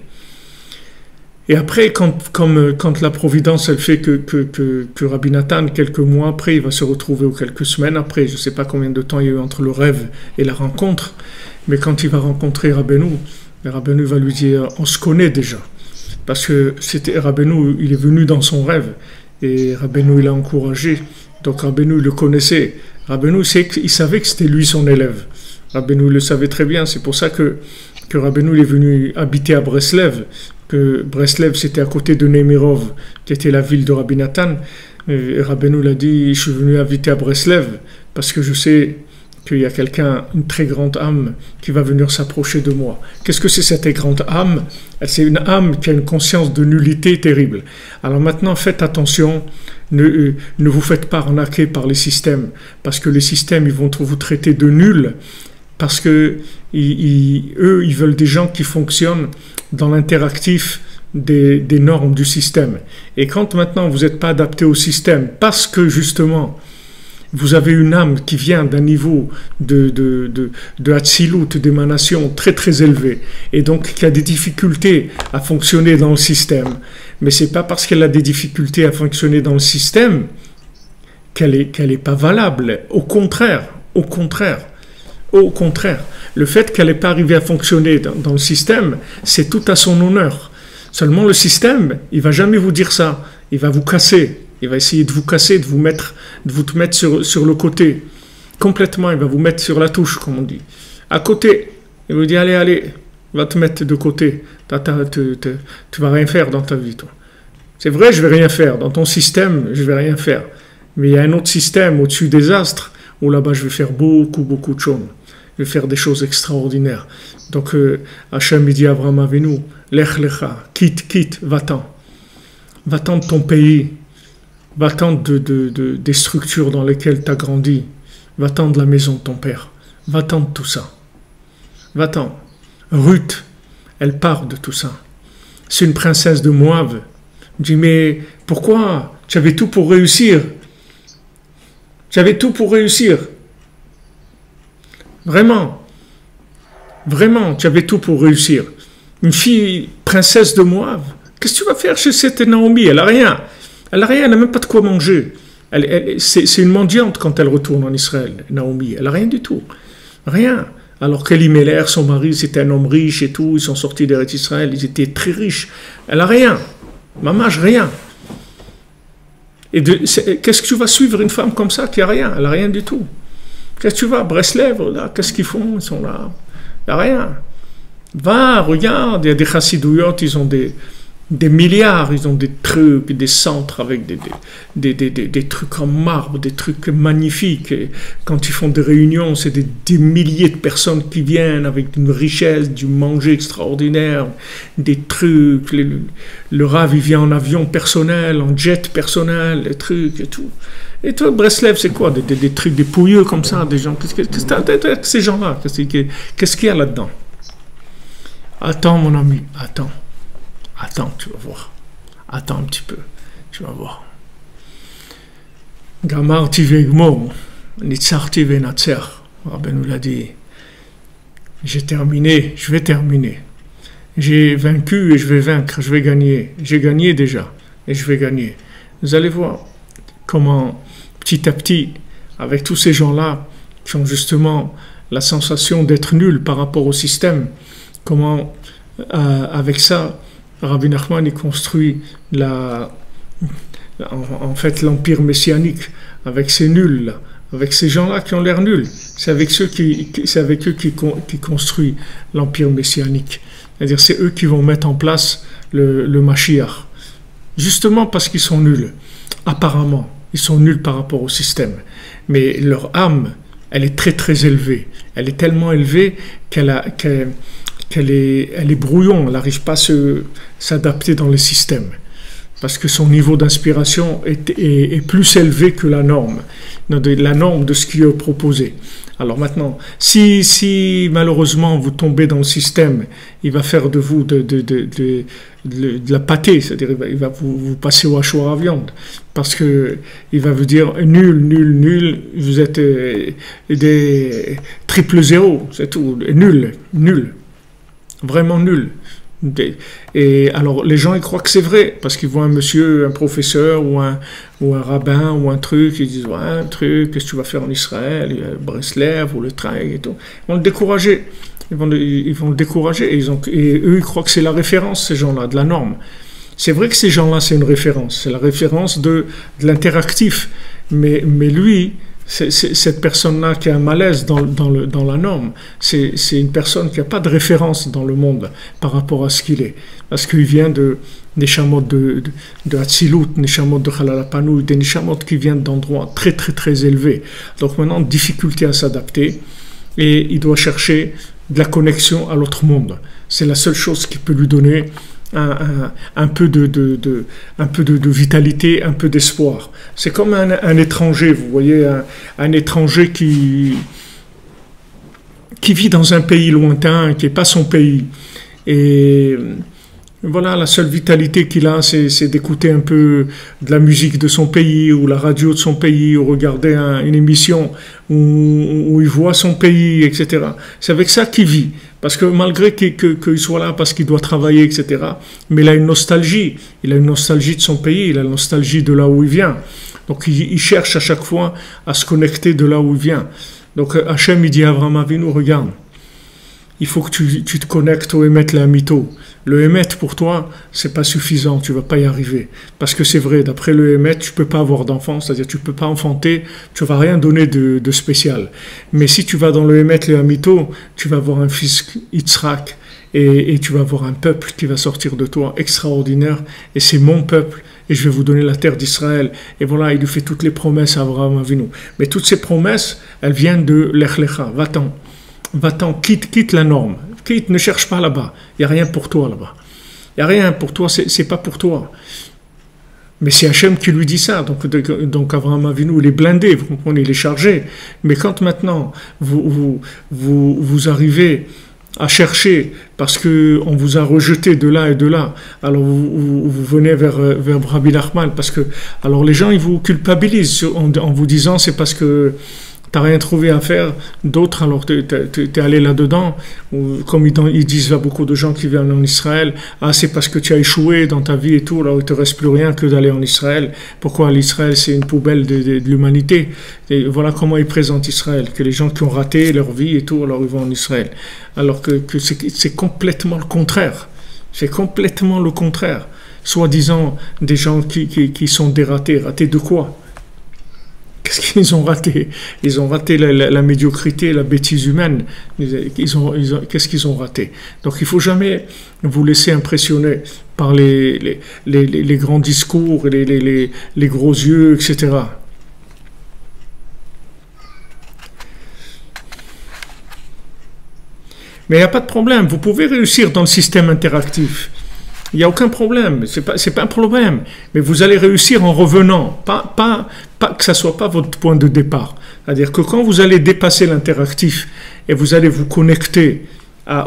Et après, quand la Providence, elle fait que Rabbi Nathan, quelques mois après, il va se retrouver, ou quelques semaines après, je ne sais pas combien de temps il y a eu entre le rêve et la rencontre, mais quand il va rencontrer Rabbeinu va lui dire, on se connaît déjà. Parce que c'était Rabbeinu, il est venu dans son rêve, et Rabbeinu, il l'a encouragé. Donc Rabbeinu, il le connaissait. Rabbeinu, il savait que c'était lui son élève. Rabbeinu le savait très bien, c'est pour ça que Rabbeinu est venu habiter à Breslev, que Breslev c'était à côté de Nemirov, qui était la ville de Rabbi Nathan. Et Rabbeinu l'a dit, je suis venu habiter à Breslev parce que je sais qu'il y a quelqu'un, une très grande âme qui va venir s'approcher de moi. Qu'est-ce que c'est cette grande âme? C'est une âme qui a une conscience de nullité terrible. Alors maintenant, faites attention, ne vous faites pas arnaquer par les systèmes, parce que les systèmes, ils vont vous traiter de nuls, parce que eux, ils veulent des gens qui fonctionnent dans l'interactif des normes du système. Et quand maintenant vous n'êtes pas adapté au système, parce que justement, vous avez une âme qui vient d'un niveau de Hatzilut, d'émanation très très élevé, et donc qui a des difficultés à fonctionner dans le système. Mais ce n'est pas parce qu'elle a des difficultés à fonctionner dans le système qu'elle est pas valable. Au contraire. Le fait qu'elle n'ait pas arrivé à fonctionner dans le système, c'est tout à son honneur. Seulement le système, il ne va jamais vous dire ça. Il va vous casser. Il va essayer de vous casser, de vous mettre sur le côté. Complètement, il va vous mettre sur la touche, comme on dit. À côté. Il vous dit, allez, va te mettre de côté. Tu vas rien faire dans ta vie, toi. C'est vrai, je vais rien faire. Dans ton système, je vais rien faire. Mais il y a un autre système au-dessus des astres, où là-bas, je vais faire beaucoup de choses. Je vais faire des choses extraordinaires. Donc, Hachem, il dit à Abraham Avinu, Lech lecha, quitte, va-t'en. Va-t'en de ton pays. Va-t'en des structures dans lesquelles tu as grandi. Va-t'en de la maison de ton père. Va-t'en de tout ça. Va-t'en. Ruth, elle part de tout ça. C'est une princesse de Moab. Je dis, mais pourquoi? Tu avais tout pour réussir. Vraiment, tu avais tout pour réussir. Une fille, princesse de Moab, qu'est-ce que tu vas faire chez cette Naomi? Elle n'a rien, elle n'a même pas de quoi manger. C'est une mendiante quand elle retourne en Israël, Naomi. Elle n'a rien du tout, rien. Alors qu'Elimelech, son mari, c'était un homme riche et tout, ils sont sortis d'Eretz Israël, ils étaient très riches. Elle n'a rien, mamage, rien. Et qu'est-ce que tu vas suivre une femme comme ça qui n'a rien? Elle n'a rien du tout. Qu'est-ce que tu vas? Breslev, là, qu'est-ce qu'ils font? Ils sont là. Il n'y a rien. Va, regarde, il y a des chassidouyot, ils ont des milliards, ils ont des trucs, des centres avec des trucs en marbre, des trucs magnifiques. Et quand ils font des réunions, c'est des milliers de personnes qui viennent avec une richesse, du manger extraordinaire, des trucs. Le Rav, il vient en avion personnel, en jet personnel, des trucs et tout. Et toi, Breslev, c'est quoi? Des trucs, des pouilleux comme ça, des gens. Qu'est-ce que ces gens-là? Qu'est-ce qu'il y a là-dedans? Attends, mon ami, attends. Attends, tu vas voir. Attends un petit peu, tu vas voir. Gamarti ve'egmor, nitzarti ve'natzer. Rabbeinu l'a dit, j'ai terminé, je vais terminer. J'ai vaincu et je vais vaincre, je vais gagner. J'ai gagné déjà et je vais gagner. Vous allez voir comment, petit à petit, avec tous ces gens-là qui ont justement la sensation d'être nuls par rapport au système, comment, avec ça, Rabbi Nachman, il construit en fait l'empire messianique avec ces nuls-là, avec ces gens-là qui ont l'air nuls. C'est avec eux qui construit l'empire messianique. C'est-à-dire c'est eux qui vont mettre en place le Mashiach. Justement parce qu'ils sont nuls. Apparemment, ils sont nuls par rapport au système. Mais leur âme, elle est très très élevée. Elle est tellement élevée qu'elle est brouillon. Elle n'arrive pas à s'adapter dans les systèmes. Parce que son niveau d'inspiration est plus élevé que la norme de ce qui est proposé. Alors maintenant, si malheureusement vous tombez dans le système, il va faire de vous de la pâtée, c'est-à-dire il va vous passer au hachoir à viande, parce que il va vous dire nul, nul, nul, vous êtes des triple zéro, c'est tout, nul, nul, vraiment nul. Et alors les gens ils croient que c'est vrai parce qu'ils voient un monsieur, un professeur ou un rabbin ou un truc, ils disent ouais, un truc, qu'est-ce que tu vas faire en Israël, Breslev ou le train et tout. Ils vont le décourager, ils vont le décourager et eux ils croient que c'est la référence, ces gens-là, de la norme. C'est vrai que ces gens-là c'est une référence, c'est la référence de l'interactif, mais lui, cette personne-là qui a un malaise dans la norme, c'est une personne qui n'a pas de référence dans le monde par rapport à ce qu'il est. Parce qu'il vient des neshamot de Hatzilut, neshamot de Chalalapanoui, des neshamot qui viennent d'endroits très très très élevés. Donc maintenant, difficulté à s'adapter et il doit chercher de la connexion à l'autre monde. C'est la seule chose qui peut lui donner un peu de vitalité, un peu d'espoir. C'est comme un étranger, vous voyez, un étranger qui vit dans un pays lointain, qui n'est pas son pays. Et voilà, la seule vitalité qu'il a, c'est d'écouter un peu de la musique de son pays, ou la radio de son pays, ou regarder une émission où il voit son pays, etc. C'est avec ça qu'il vit. Parce que malgré qu'il soit là, parce qu'il doit travailler, etc., mais il a une nostalgie. Il a une nostalgie de son pays, il a une nostalgie de là où il vient. Donc il cherche à chaque fois à se connecter de là où il vient. Donc Hachem, il dit à Avraham Avinu, regarde, il faut que tu te connectes au Emet et à Mito. Le Emet, pour toi, c'est pas suffisant, tu vas pas y arriver. Parce que c'est vrai, d'après le Emet, tu peux pas avoir d'enfant, c'est-à-dire tu peux pas enfanter, tu vas rien donner de spécial. Mais si tu vas dans le Emet et à Mito, tu vas avoir un fils Yitzhak, et tu vas avoir un peuple qui va sortir de toi extraordinaire, et c'est mon peuple, et je vais vous donner la terre d'Israël. Et voilà, il lui fait toutes les promesses à Avraham Avinu. Mais toutes ces promesses, elles viennent de Lech Lecha, va-t'en, quitte la norme, quitte, ne cherche pas là-bas, il n'y a rien pour toi là-bas. Il n'y a rien pour toi, c'est pas pour toi. Mais c'est Hachem qui lui dit ça, donc Avraham Avinu, il est blindé, vous comprenez, il est chargé. Mais quand maintenant, vous arrivez à chercher, parce qu'on vous a rejeté de là et de là, alors vous venez vers Rabbi Nachman, parce que, alors les gens, ils vous culpabilisent en vous disant, c'est parce que t'as rien trouvé à faire d'autre, alors t'es allé là-dedans, ou comme ils disent à beaucoup de gens qui viennent en Israël, ah c'est parce que tu as échoué dans ta vie et tout, alors il te reste plus rien que d'aller en Israël. Pourquoi l'Israël c'est une poubelle de l'humanité? Et voilà comment ils présentent Israël, que les gens qui ont raté leur vie et tout, alors ils vont en Israël. Alors que c'est complètement le contraire. C'est complètement le contraire. Soi-disant des gens qui sont dératés. Ratés de quoi? Qu'est-ce qu'ils ont raté? Ils ont raté la médiocrité, la bêtise humaine. Qu'est-ce qu'ils ont raté? Donc il ne faut jamais vous laisser impressionner par les grands discours, les gros yeux, etc. Mais il n'y a pas de problème. Vous pouvez réussir dans le système interactif. Il n'y a aucun problème, c'est pas un problème. Mais vous allez réussir en revenant, pas que ça ne soit pas votre point de départ. C'est-à-dire que quand vous allez dépasser l'interactif et vous allez vous connecter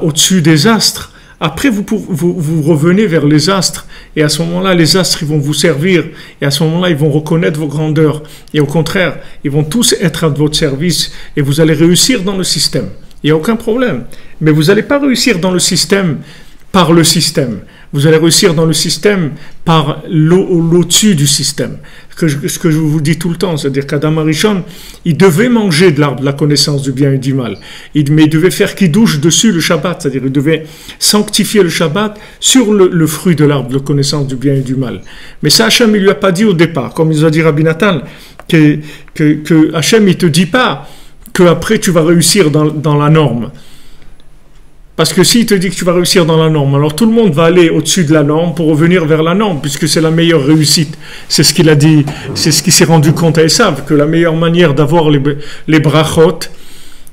au-dessus des astres, Après, vous revenez vers les astres, et à ce moment-là, les astres, ils vont vous servir, et à ce moment-là, ils vont reconnaître vos grandeurs, et au contraire, ils vont tous être à votre service, et vous allez réussir dans le système. Il n'y a aucun problème. Mais vous n'allez pas réussir dans le système par le système. Vous allez réussir dans le système par l'au-dessus du système. Ce que je vous dis tout le temps, c'est-à-dire qu'Adam Arishon, il devait manger de l'arbre de la connaissance du bien et du mal. Mais il devait faire kidouche dessus le Shabbat, c'est-à-dire qu'il devait sanctifier le Shabbat sur le fruit de l'arbre de la connaissance du bien et du mal. Mais ça, Hachem, il lui a pas dit au départ, comme il nous a dit Rabbi Nathan, que Hachem, il te dit pas qu'après tu vas réussir dans la norme. Parce que s'il te dit que tu vas réussir dans la norme, alors tout le monde va aller au-dessus de la norme pour revenir vers la norme, puisque c'est la meilleure réussite. C'est ce qu'il a dit, c'est ce qu'il s'est rendu compte à Esav, que la meilleure manière d'avoir les brachot,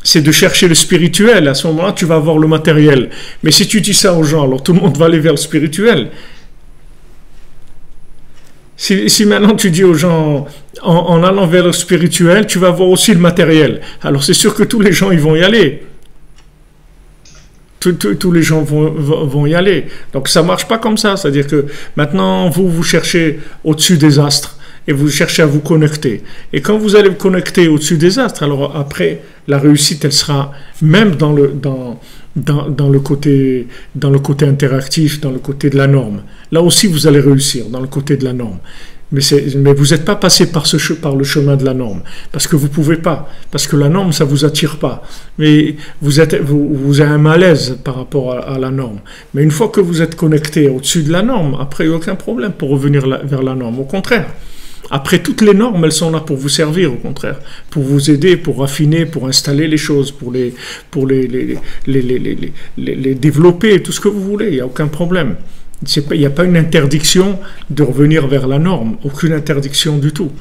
c'est de chercher le spirituel. À ce moment-là, tu vas avoir le matériel. Mais si tu dis ça aux gens, alors tout le monde va aller vers le spirituel. Si maintenant tu dis aux gens, en allant vers le spirituel, tu vas avoir aussi le matériel. Alors c'est sûr que tous les gens, ils vont y aller. Tous les gens vont y aller. Donc ça ne marche pas comme ça. C'est-à-dire que maintenant, vous cherchez au-dessus des astres et vous cherchez à vous connecter. Et quand vous allez vous connecter au-dessus des astres, alors après, la réussite, elle sera même dans le côté interactif, dans le côté de la norme. Là aussi, vous allez réussir dans le côté de la norme. Mais vous n'êtes pas passé par le chemin de la norme, parce que vous ne pouvez pas, parce que la norme, ça ne vous attire pas. Mais vous avez un malaise par rapport à la norme. Mais une fois que vous êtes connecté au-dessus de la norme, après, il n'y a aucun problème pour revenir vers la norme. Au contraire, après, toutes les normes, elles sont là pour vous servir, au contraire, pour vous aider, pour raffiner, pour installer les choses, pour les développer, tout ce que vous voulez, il n'y a aucun problème. Il n'y a pas une interdiction de revenir vers la norme, aucune interdiction du tout.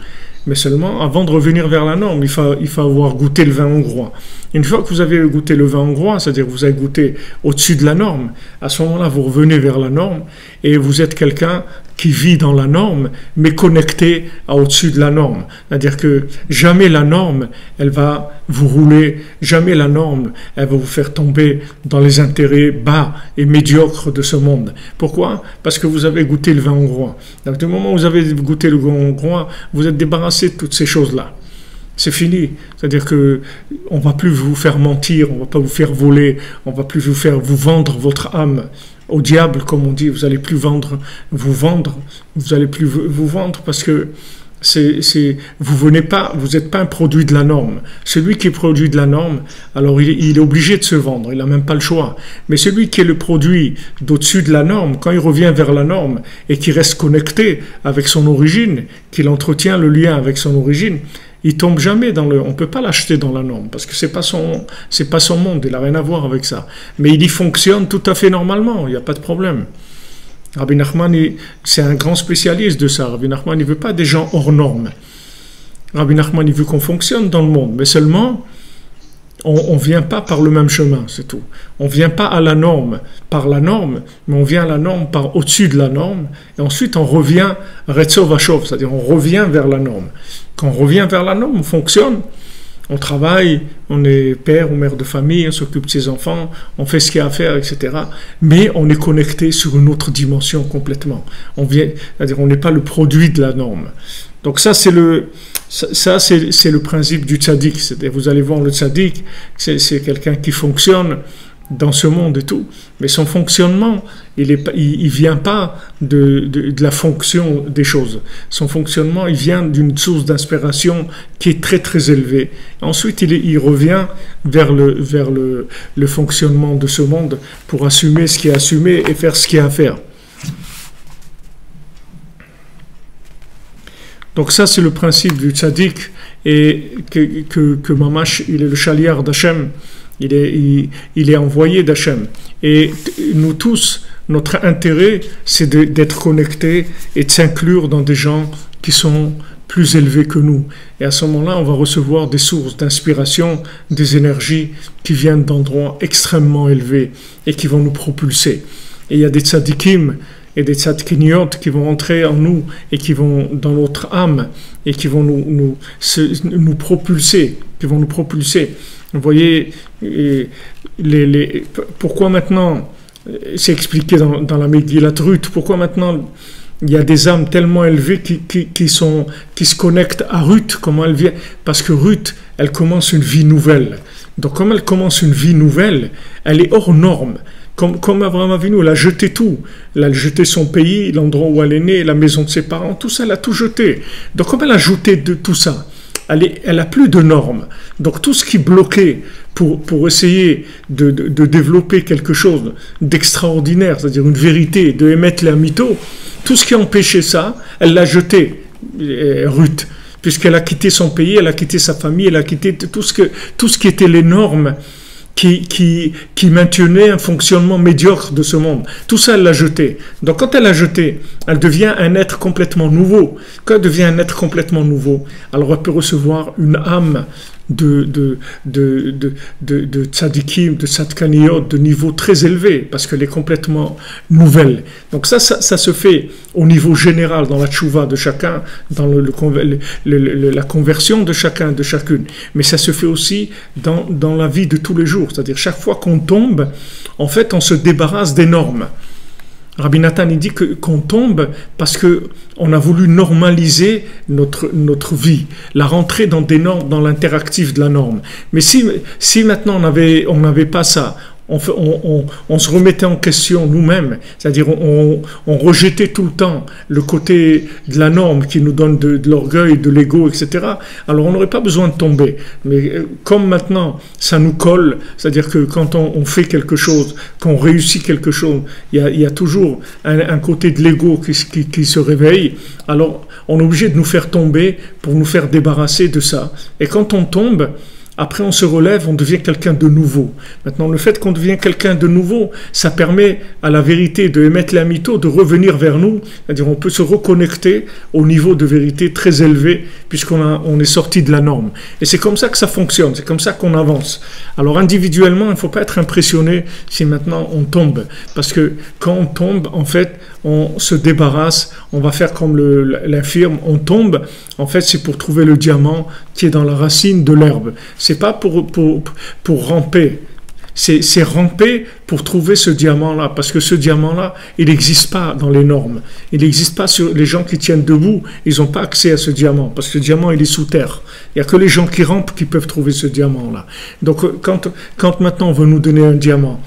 Mais seulement, avant de revenir vers la norme, il faut avoir goûté le vin hongrois. Une fois que vous avez goûté le vin hongrois, c'est-à-dire que vous avez goûté au-dessus de la norme, à ce moment-là, vous revenez vers la norme et vous êtes quelqu'un qui vit dans la norme, mais connecté à au-dessus de la norme. C'est-à-dire que jamais la norme, elle va vous rouler, jamais la norme, elle va vous faire tomber dans les intérêts bas et médiocres de ce monde. Pourquoi? Parce que vous avez goûté le vin hongrois. Donc, du moment où vous avez goûté le vin hongrois, vous êtes débarrassé de toutes ces choses-là. C'est fini. C'est-à-dire que on va plus vous faire mentir, on va pas vous faire voler, on va plus vous vendre votre âme au diable, comme on dit. Vous allez plus vous allez plus vous vendre parce que vous n'êtes pas un produit de la norme. Celui qui est produit de la norme, alors il est obligé de se vendre, il n'a même pas le choix. Mais celui qui est le produit d'au-dessus de la norme, quand il revient vers la norme et qui reste connecté avec son origine, qu'il entretient le lien avec son origine, il tombe jamais on peut pas l'acheter dans la norme parce que c'est pas son monde, il a rien à voir avec ça. Mais il y fonctionne tout à fait normalement, il n'y a pas de problème. Rabbi Nachman, c'est un grand spécialiste de ça. Rabbi Nachman, il veut pas des gens hors normes. Rabbi Nachman, il veut qu'on fonctionne dans le monde, mais seulement on vient pas par le même chemin, c'est tout. On vient pas à la norme par la norme, mais on vient à la norme par au-dessus de la norme, et ensuite on revient Retso Vachov, c'est-à-dire on revient vers la norme. Quand on revient vers la norme, on fonctionne, on travaille, on est père ou mère de famille, on s'occupe de ses enfants, on fait ce qu'il y a à faire, etc. Mais on est connecté sur une autre dimension complètement. C'est-à-dire on n'est pas le produit de la norme. Donc ça c'est le principe du tzaddik. Vous allez voir le tzaddik, c'est quelqu'un qui fonctionne dans ce monde et tout, mais son fonctionnement, il vient pas de la fonction des choses. Son fonctionnement, il vient d'une source d'inspiration qui est très très élevée. Ensuite, il revient vers le fonctionnement de ce monde pour assumer ce qui est assumé et faire ce qu'il y a à faire. Donc ça, c'est le principe du tzaddik, et que Mamash, il est le chaliar d'Hachem, il est envoyé d'Hachem. Et nous tous, notre intérêt, c'est d'être connectés et de s'inclure dans des gens qui sont plus élevés que nous. Et à ce moment-là, on va recevoir des sources d'inspiration, des énergies qui viennent d'endroits extrêmement élevés et qui vont nous propulser. Et il y a des tzadikim et des tzadkiniot qui vont entrer en nous et qui vont dans notre âme et qui vont nous propulser, Vous voyez, pourquoi maintenant c'est expliqué dans la Megillat Ruth, pourquoi maintenant il y a des âmes tellement élevées qui se connectent à Ruth, comment elle vient, parce que Ruth, elle commence une vie nouvelle. Donc comme elle commence une vie nouvelle, elle est hors norme. Comme Abraham Avinu, elle a jeté tout. Elle a jeté son pays, l'endroit où elle est née, la maison de ses parents, tout ça, elle a tout jeté. Donc comme elle a jeté de tout ça, elle a plus de normes. Donc tout ce qui bloquait pour essayer de développer quelque chose d'extraordinaire, c'est-à-dire une vérité, de émettre la mytho, tout ce qui empêchait ça, elle l'a jeté, Ruth, puisqu'elle a quitté son pays, elle a quitté sa famille, elle a quitté tout ce qui était les normes qui maintenait un fonctionnement médiocre de ce monde. Tout ça, elle l'a jeté. Donc quand elle l'a jeté, elle devient un être complètement nouveau. Quand elle devient un être complètement nouveau, alors elle peut recevoir une âme de tzadikim, de tzadkaniyot, de niveau très élevé, parce qu'elle est complètement nouvelle. Donc ça se fait au niveau général, dans la tchouva de chacun, dans la conversion de chacun, de chacune. Mais ça se fait aussi dans la vie de tous les jours. C'est-à-dire, chaque fois qu'on tombe, en fait, on se débarrasse des normes. Rabbi Nathan, il dit qu'on tombe parce qu'on a voulu normaliser notre vie, la rentrer dans des normes, dans l'interactif de la norme. Mais si maintenant on n'avait pas ça, on se remettait en question nous-mêmes, c'est-à-dire on rejetait tout le temps le côté de la norme qui nous donne de l'orgueil, de l'ego, etc. Alors on n'aurait pas besoin de tomber. Mais comme maintenant ça nous colle, c'est-à-dire que quand on fait quelque chose, qu'on réussit quelque chose, il y a toujours un côté de l'ego qui se réveille, alors on est obligé de nous faire tomber pour nous faire débarrasser de ça. Et quand on tombe, après on se relève, on devient quelqu'un de nouveau. Maintenant, le fait qu'on devient quelqu'un de nouveau, ça permet à la vérité de émettre la mytho, de revenir vers nous. C'est-à-dire on peut se reconnecter au niveau de vérité très élevé, puisqu'on est sorti de la norme. Et c'est comme ça que ça fonctionne, c'est comme ça qu'on avance. Alors individuellement, il ne faut pas être impressionné si maintenant on tombe. Parce que quand on tombe, en fait, on se débarrasse, on va faire comme l'infirme, on tombe, en fait c'est pour trouver le diamant qui est dans la racine de l'herbe. C'est pas pour ramper, c'est ramper pour trouver ce diamant-là, parce que ce diamant-là, il n'existe pas dans les normes, il n'existe pas sur les gens qui tiennent debout, ils n'ont pas accès à ce diamant, parce que le diamant il est sous terre, il n'y a que les gens qui rampent qui peuvent trouver ce diamant-là. Donc quand maintenant on veut nous donner un diamant,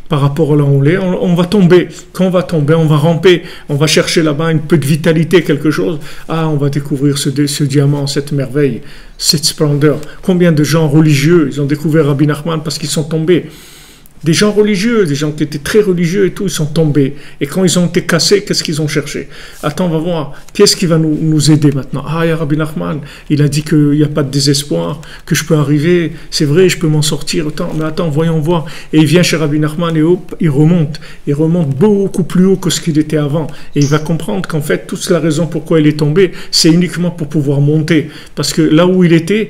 par rapport à là où on est, on va tomber. Quand on va tomber, on va ramper, on va chercher là-bas un peu de vitalité, quelque chose. Ah, on va découvrir ce diamant, cette merveille, cette splendeur. Combien de gens religieux, ils ont découvert Rabbi Nachman parce qu'ils sont tombés. Des gens religieux, des gens qui étaient très religieux et tout, ils sont tombés. Et quand ils ont été cassés, qu'est-ce qu'ils ont cherché? Attends, on va voir, qu'est-ce qui va nous aider maintenant? Ah, il y a Rabbi Nachman, il a dit qu'il n'y a pas de désespoir, que je peux arriver, c'est vrai, je peux m'en sortir. Attends, voyons voir. Et il vient chez Rabbi Nachman et hop, il remonte beaucoup plus haut que ce qu'il était avant. Et il va comprendre qu'en fait, toute la raison pourquoi il est tombé, c'est uniquement pour pouvoir monter. Parce que là où il était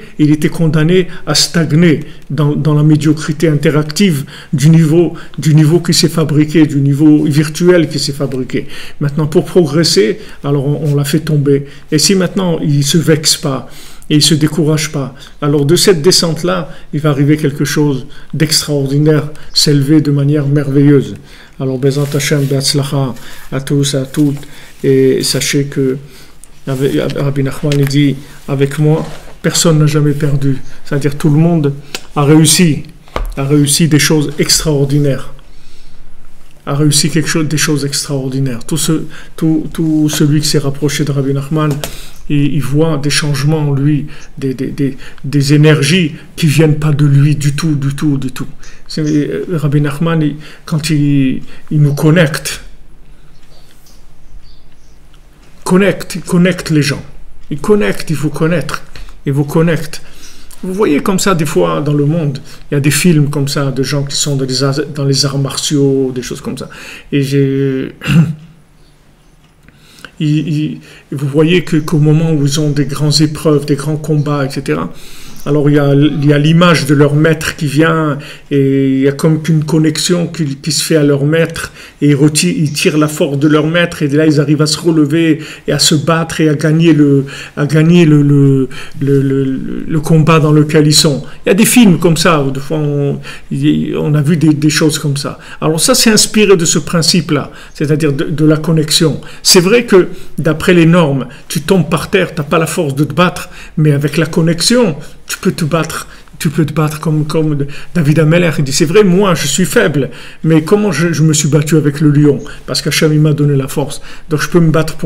condamné à stagner dans la médiocrité interactive du niveau qui s'est fabriqué, du niveau virtuel qui s'est fabriqué. Maintenant, pour progresser, alors on l'a fait tomber. Et si maintenant, il ne se vexe pas, et il ne se décourage pas, alors de cette descente-là, il va arriver quelque chose d'extraordinaire, s'élever de manière merveilleuse. Alors, Bezat Hashem, Be'atzlacha, à tous, à toutes, et sachez que Rabbi Nachman dit, avec moi, personne n'a jamais perdu. C'est-à-dire tout le monde a réussi des choses extraordinaires, a réussi des choses extraordinaires. Tout celui qui s'est rapproché de Rabbi Nachman, il voit des changements en lui, des énergies qui ne viennent pas de lui du tout. Rabbi Nachman, quand il nous connecte, il connecte les gens. Il vous connecte. Vous voyez comme ça, des fois, dans le monde, il y a des films comme ça, de gens qui sont dans les arts martiaux, des choses comme ça. Et vous voyez qu'au moment où ils ont des grandes épreuves, des grands combats, etc., Alors il y a l'image de leur maître qui vient et il y a comme qu'une connexion qui se fait à leur maître et ils tirent la force de leur maître et là ils arrivent à se relever et à se battre et à gagner le combat dans lequel ils sont. Il y a des films comme ça, où des fois on a vu des choses comme ça. Alors ça c'est inspiré de ce principe-là, c'est-à-dire de la connexion. C'est vrai que d'après les normes, tu tombes par terre, tu n'as pas la force de te battre, mais avec la connexion, tu peux te battre comme David Ameller. Il dit, c'est vrai, moi, je suis faible, mais comment je me suis battu avec le lion? Parce qu'Hachem, il m'a donné la force. Donc, je peux me battre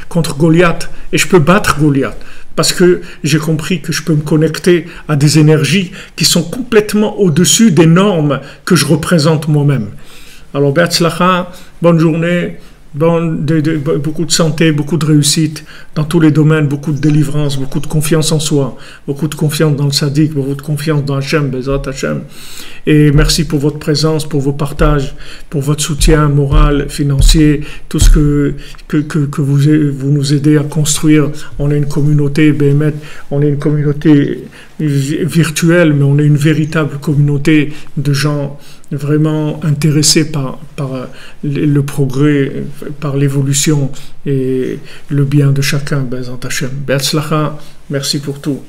contre Goliath, et je peux battre Goliath. Parce que j'ai compris que je peux me connecter à des énergies qui sont complètement au-dessus des normes que je représente moi-même. Alors, Be'atzlacha, bonne journée. Beaucoup de santé, beaucoup de réussite dans tous les domaines, beaucoup de délivrance, beaucoup de confiance en soi, beaucoup de confiance dans le Sadiq, beaucoup de confiance dans Hachem, Bezrat Hachem. Et merci pour votre présence, pour vos partages, pour votre soutien moral, financier, tout ce que vous nous aidez à construire. On est une communauté, Béhémet, on est une communauté virtuelle, mais on est une véritable communauté de gens vraiment intéressés par le progrès, par l'évolution et le bien de chacun. Bezrat Hachem. Be'atzlacha, merci pour tout.